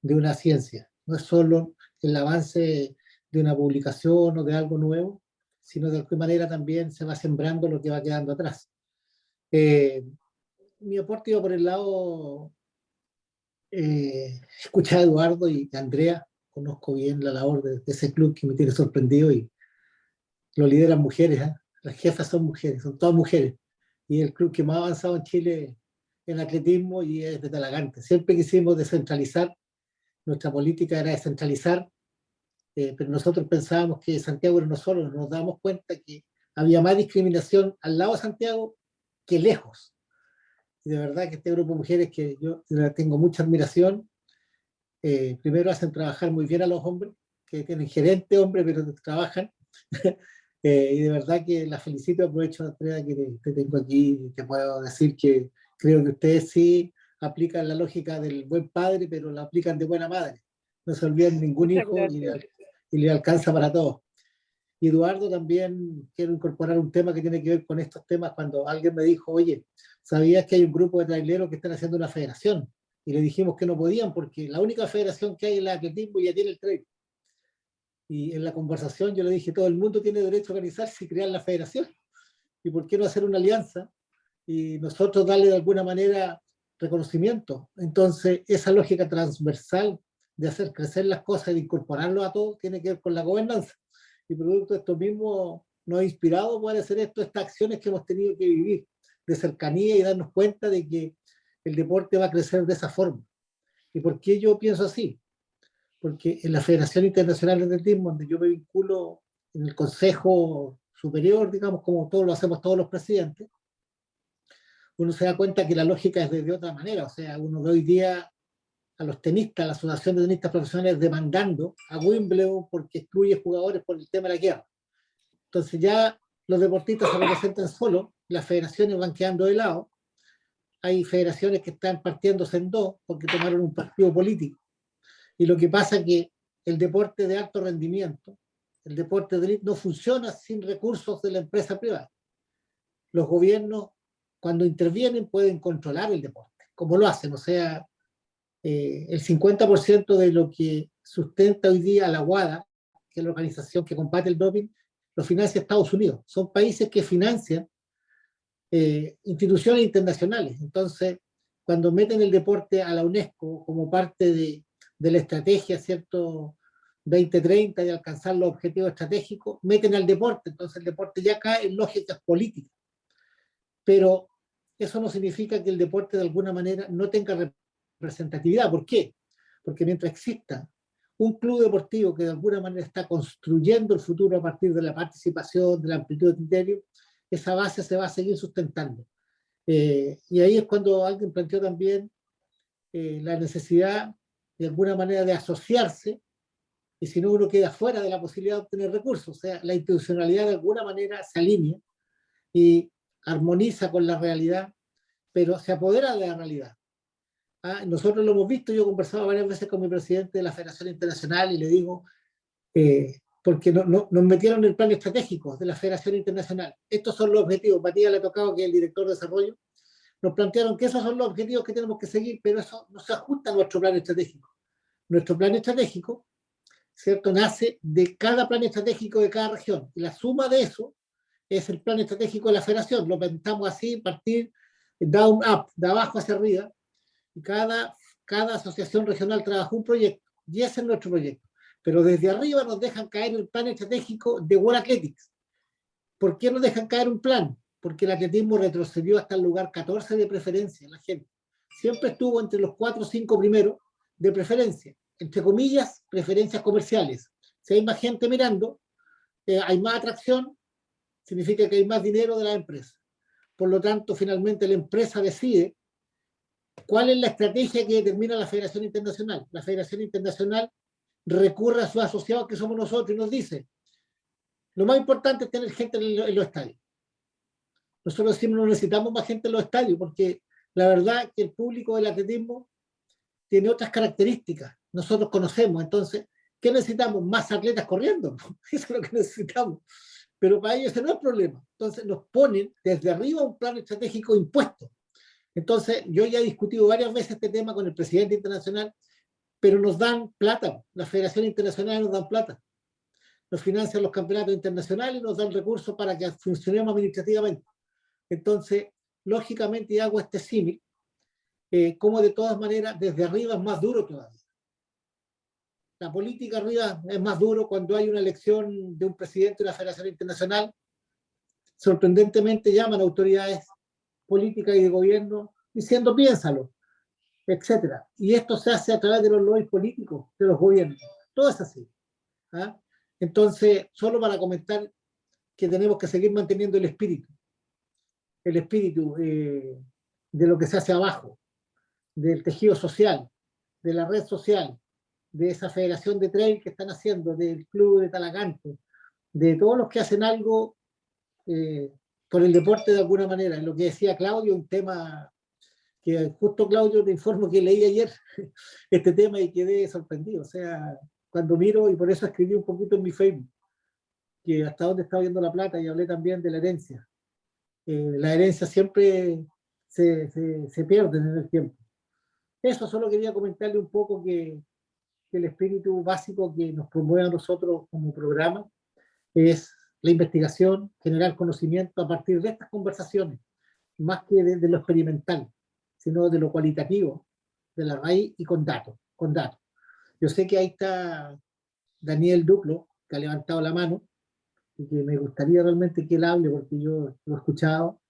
de una ciencia. No es solo el avance de una publicación o de algo nuevo, sino de alguna manera también se va sembrando lo que va quedando atrás. Mi aporte iba por el lado, escuchar a Eduardo y a Andrea, conozco bien la labor de ese club que me tiene sorprendido, y lo lideran mujeres, ¿eh? Las jefas son mujeres, son todas mujeres, y el club que más ha avanzado en Chile en atletismo, y es de Talagante. Siempre quisimos descentralizar. Nuestra política era descentralizar, pero nosotros pensábamos que Santiago era uno solo. Nos damos cuenta que había más discriminación al lado de Santiago que lejos. Y de verdad que este grupo de mujeres, que yo tengo mucha admiración, primero hacen trabajar muy bien a los hombres, que tienen gerente hombre, pero trabajan. Y de verdad que las felicito. Aprovecho, Andrea, que te tengo aquí, y te puedo decir que creo que ustedes sí aplican la lógica del buen padre, pero la aplican de buena madre. No se olviden ningún hijo, y le alcanza para todos. Y Eduardo, también quiero incorporar un tema que tiene que ver con estos temas. Cuando alguien me dijo, oye, ¿sabías que hay un grupo de traileros que están haciendo una federación? Y le dijimos que no podían, porque la única federación que hay es el atletismo, y ya tiene el trail. Y en la conversación yo le dije, todo el mundo tiene derecho a organizarse y crear la federación. ¿Y por qué no hacer una alianza? Y nosotros darle de alguna manera reconocimiento. Entonces, esa lógica transversal de hacer crecer las cosas, de incorporarlo a todos, tiene que ver con la gobernanza. Y producto de esto mismo nos ha inspirado poder hacer estas acciones que hemos tenido que vivir de cercanía y darnos cuenta de que el deporte va a crecer de esa forma. ¿Y por qué yo pienso así? Porque en la Federación Internacional de Atletismo, donde yo me vinculo en el Consejo Superior, digamos, como todos lo hacemos todos los presidentes, uno se da cuenta que la lógica es de otra manera. O sea, uno ve hoy día a los tenistas, a la Asociación de Tenistas Profesionales demandando a Wimbledon porque excluye jugadores por el tema de la guerra. Entonces ya los deportistas se representan solos, las federaciones van quedando de lado, hay federaciones que están partiéndose en dos porque tomaron un partido político. Y lo que pasa es que el deporte de alto rendimiento, el deporte de élite, no funciona sin recursos de la empresa privada. Los gobiernos, cuando intervienen, pueden controlar el deporte, como lo hacen. O sea, el 50% de lo que sustenta hoy día la WADA, que es la organización que combate el doping, lo financia Estados Unidos. Son países que financian instituciones internacionales. Entonces, cuando meten el deporte a la UNESCO como parte de la estrategia, ¿cierto?, 2030 de alcanzar los objetivos estratégicos, meten al deporte. Entonces el deporte ya cae en lógicas políticas. Pero eso no significa que el deporte de alguna manera no tenga representatividad. ¿Por qué? Porque mientras exista un club deportivo que de alguna manera está construyendo el futuro a partir de la participación, de la amplitud de criterio, esa base se va a seguir sustentando. Y ahí es cuando alguien planteó también la necesidad de alguna manera de asociarse, y si no uno queda fuera de la posibilidad de obtener recursos. O sea, la institucionalidad de alguna manera se alinea y armoniza con la realidad, pero se apodera de la realidad. Nosotros lo hemos visto, yo he conversado varias veces con mi presidente de la Federación Internacional y le digo, porque nos metieron en el plan estratégico de la Federación Internacional. Estos son los objetivos. Matías le ha tocado, que es el director de desarrollo, nos plantearon que esos son los objetivos que tenemos que seguir, pero eso no se ajusta a nuestro plan estratégico. Nuestro plan estratégico, ¿cierto?, nace de cada plan estratégico de cada región. Y la suma de eso es el plan estratégico de la federación. Lo pensamos así, partir down up, de abajo hacia arriba. Y cada asociación regional trabaja un proyecto, y ese es nuestro proyecto. Pero desde arriba nos dejan caer el plan estratégico de World Athletics. ¿Por qué nos dejan caer un plan? Porque el atletismo retrocedió hasta el lugar 14 de preferencia, la gente. Siempre estuvo entre los 4 o 5 primeros de preferencia. Entre comillas, preferencias comerciales. Si hay más gente mirando, hay más atracción, significa que hay más dinero de la empresa. Por lo tanto, finalmente la empresa decide cuál es la estrategia que determina la Federación Internacional. La Federación Internacional recurre a sus asociados, que somos nosotros, y nos dice, lo más importante es tener gente en los estadios. Nosotros decimos, no necesitamos más gente en los estadios, porque la verdad es que el público del atletismo tiene otras características. Nosotros conocemos, entonces, ¿qué necesitamos? Más atletas corriendo. Eso es lo que necesitamos. Pero para ellos ese no es el problema. Entonces nos ponen desde arriba un plan estratégico impuesto. Entonces yo ya he discutido varias veces este tema con el presidente internacional, pero nos dan plata. La Federación Internacional nos dan plata. Nos financian los campeonatos internacionales y nos dan recursos para que funcionemos administrativamente. Entonces, lógicamente, y hago este símil, como de todas maneras desde arriba es más duro todavía. La política arriba es más duro cuando hay una elección de un presidente de la Federación Internacional. Sorprendentemente llaman a autoridades políticas y de gobierno diciendo piénsalo, etc. Y esto se hace a través de los lobbies políticos de los gobiernos. Todo es así. Entonces, solo para comentar que tenemos que seguir manteniendo el espíritu de lo que se hace abajo, del tejido social, de la red social, de esa federación de trail que están haciendo, del club de Talagante, de todos los que hacen algo por el deporte de alguna manera. Lo que decía Claudio, un tema que justo, Claudio, te informo que leí ayer este tema y quedé sorprendido. O sea, cuando miro, y por eso escribí un poquito en mi Facebook, que hasta dónde está viendo la plata, y hablé también de la herencia. La herencia siempre se pierde en el tiempo. Eso solo quería comentarle un poco que el espíritu básico que nos promueve a nosotros como programa es la investigación, generar conocimiento a partir de estas conversaciones, más que de lo experimental, sino de lo cualitativo, de la raíz y con datos. Yo sé que ahí está Daniel Duclo, que ha levantado la mano, y que me gustaría realmente que él hable, porque yo lo he escuchado,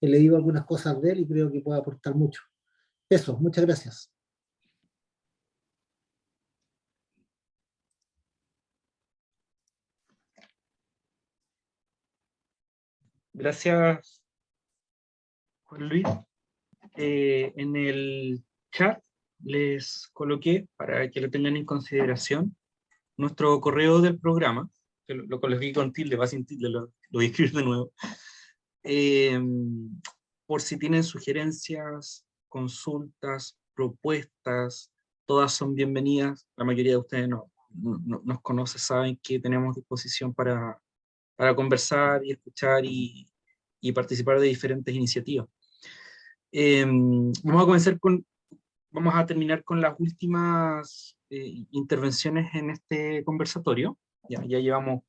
he leído algunas cosas de él y creo que puede aportar mucho. Eso, muchas gracias. Gracias, Juan Luis. En el chat les coloqué, para que lo tengan en consideración, nuestro correo del programa, que lo coloqué con tilde, va sin tilde, lo voy a escribir de nuevo. Por si tienen sugerencias, consultas, propuestas, todas son bienvenidas. La mayoría de ustedes nos conocen, saben que tenemos disposición para conversar y escuchar y participar de diferentes iniciativas. Vamos a terminar con las últimas intervenciones en este conversatorio. Ya llevamos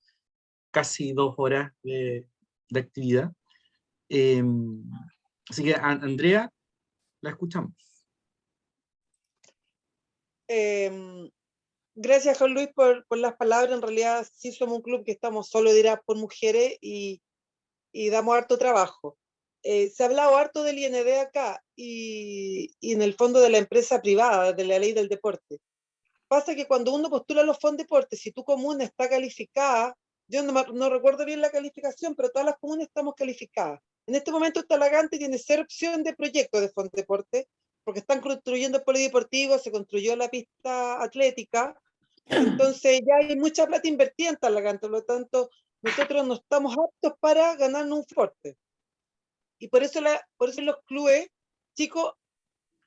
casi 2 horas de actividad. Así que, Andrea, la escuchamos. Gracias, Juan Luis, por las palabras. En realidad, sí somos un club que estamos solo, dirás, por mujeres y damos harto trabajo. Se ha hablado harto del IND acá y en el fondo de la empresa privada, de la ley del deporte. Pasa que cuando uno postula los fondos de deporte, si tu comuna está calificada, yo no recuerdo bien la calificación, pero todas las comunas estamos calificadas. En este momento Talagante tiene 0 opción de proyecto de fondo de deporte, porque están construyendo el polideportivo, se construyó la pista atlética, entonces ya hay mucha plata invertida en Talagante, por lo tanto nosotros no estamos aptos para ganarnos un deporte. Y por eso los clubes chicos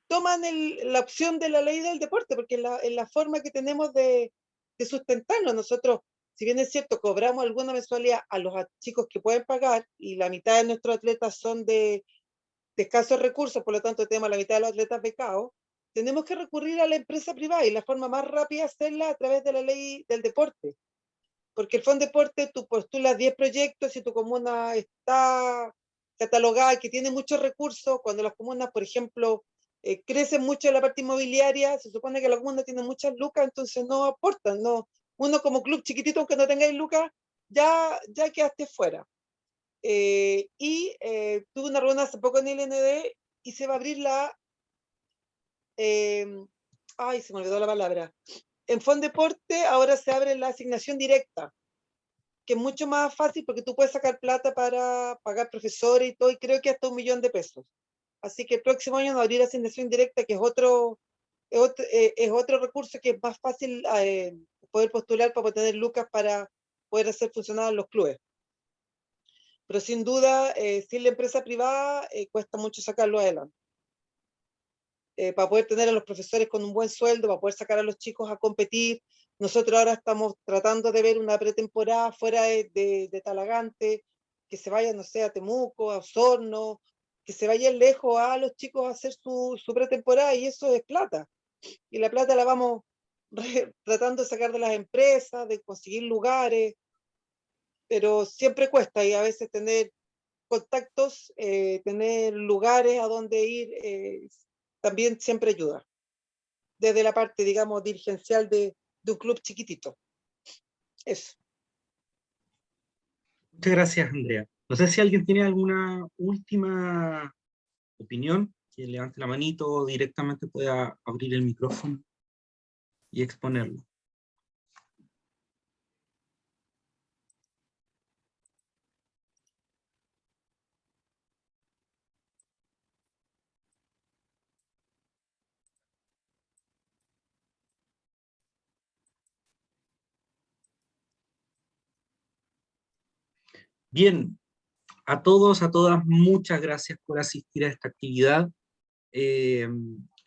toman la opción de la ley del deporte, porque es la forma que tenemos de sustentarnos. Nosotros, si bien es cierto, cobramos alguna mensualidad a los chicos que pueden pagar, y la mitad de nuestros atletas son de escasos recursos, por lo tanto tenemos la mitad de los atletas becados, tenemos que recurrir a la empresa privada, y la forma más rápida es hacerla a través de la ley del deporte. Porque el Fondo Deporte, tú postulas 10 proyectos y tu comuna está catalogada, que tiene muchos recursos. Cuando las comunas, por ejemplo, crecen mucho en la parte inmobiliaria, se supone que la comuna tiene muchas lucas, entonces no aportan. No. Uno como club chiquitito, aunque no tengáis lucas, ya quedaste fuera. Tuve una reunión hace poco en el IND y se va a abrir se me olvidó la palabra. En Fondo Deporte ahora se abre la asignación directa, que es mucho más fácil porque tú puedes sacar plata para pagar profesores y todo, y creo que hasta $1 millón de pesos. Así que el próximo año nos abrirá asignación directa, que es otro recurso que es más fácil poder postular para tener lucas para poder hacer funcionar los clubes. Pero sin duda, sin la empresa privada, cuesta mucho sacarlo adelante. Para poder tener a los profesores con un buen sueldo, para poder sacar a los chicos a competir. Nosotros ahora estamos tratando de ver una pretemporada fuera de Talagante, que se vayan, no sé, a Temuco, a Osorno, que se vayan lejos a los chicos a hacer su pretemporada, y eso es plata. Y la plata la vamos tratando de sacar de las empresas, de conseguir lugares, pero siempre cuesta, y a veces tener contactos, tener lugares a donde ir, también siempre ayuda, desde la parte, digamos, dirigencial de un club chiquitito. Eso. Muchas gracias, Andrea. No sé si alguien tiene alguna última opinión, que levante la manito o directamente pueda abrir el micrófono y exponerlo. Bien, a todos, a todas, muchas gracias por asistir a esta actividad.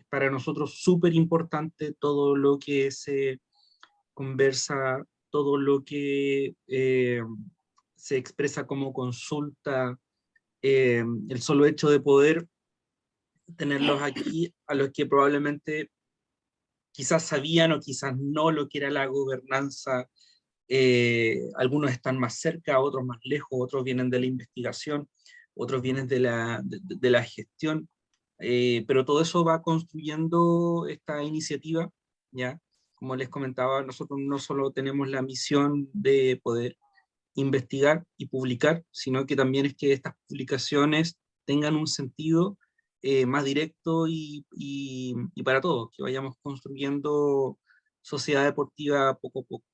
Para nosotros súper importante todo lo que se conversa, todo lo que se expresa como consulta, el solo hecho de poder tenerlos aquí, a los que probablemente quizás sabían o quizás no lo que era la gobernanza. Algunos están más cerca, otros más lejos, otros vienen de la investigación, otros vienen de la gestión, pero todo eso va construyendo esta iniciativa, ¿ya? como les comentaba, nosotros no solo tenemos la misión de poder investigar y publicar, sino que también es que estas publicaciones tengan un sentido más directo y para todos, que vayamos construyendo sociedad deportiva poco a poco.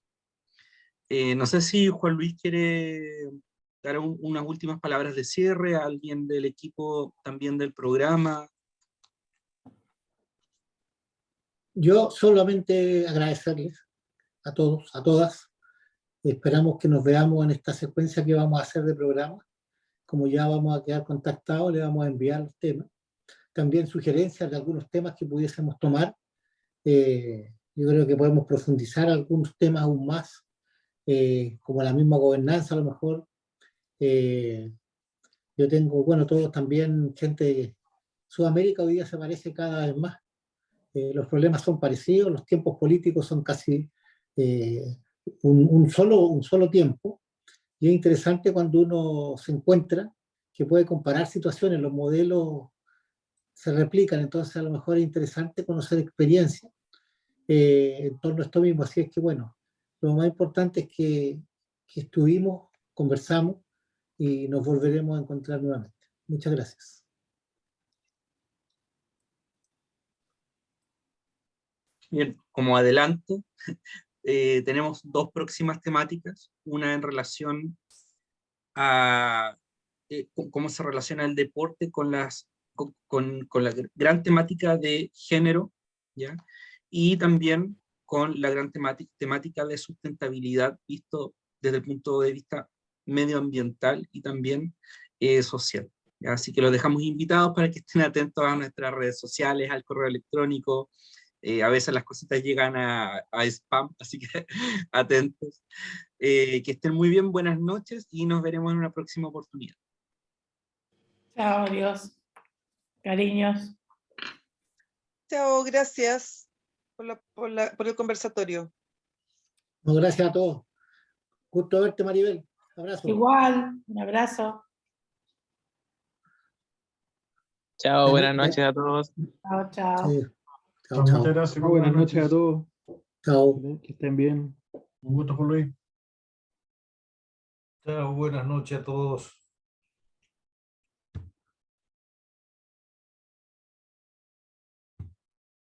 No sé si Juan Luis quiere dar unas últimas palabras de cierre a alguien del equipo también del programa. Yo solamente agradecerles a todos, a todas. Esperamos que nos veamos en esta secuencia que vamos a hacer de programa. Como ya vamos a quedar contactados, le vamos a enviar los temas. También sugerencias de algunos temas que pudiésemos tomar. Yo creo que podemos profundizar algunos temas aún más, como la misma gobernanza a lo mejor. Yo tengo, bueno, todos también, gente de Sudamérica hoy día se parece cada vez más. Los problemas son parecidos, los tiempos políticos son casi un solo tiempo, y es interesante cuando uno se encuentra que puede comparar situaciones, los modelos se replican, entonces a lo mejor es interesante conocer experiencias en torno a esto mismo. Así es que bueno, lo más importante es que estuvimos, conversamos y nos volveremos a encontrar nuevamente. Muchas gracias. Bien, como adelanto, tenemos dos próximas temáticas, una en relación a cómo se relaciona el deporte con la gran temática de género, ¿ya? Y también con la gran temática de sustentabilidad visto desde el punto de vista medioambiental y también social. ¿Ya? Así que los dejamos invitados para que estén atentos a nuestras redes sociales, al correo electrónico. A veces las cositas llegan a spam, así que atentos. Que estén muy bien, buenas noches y nos veremos en una próxima oportunidad. Chao, adiós. Cariños. Chao, gracias por el conversatorio. No, gracias a todos. Gusto verte, Maribel. Abrazo. Igual, un abrazo. Chao, buenas noches a todos. Chao, chao. Sí. Chao, Muchas chao. gracias. Buenas noches a todos. Chao. Que estén bien. Un gusto, Juan Luis. Chao, buenas noches a todos.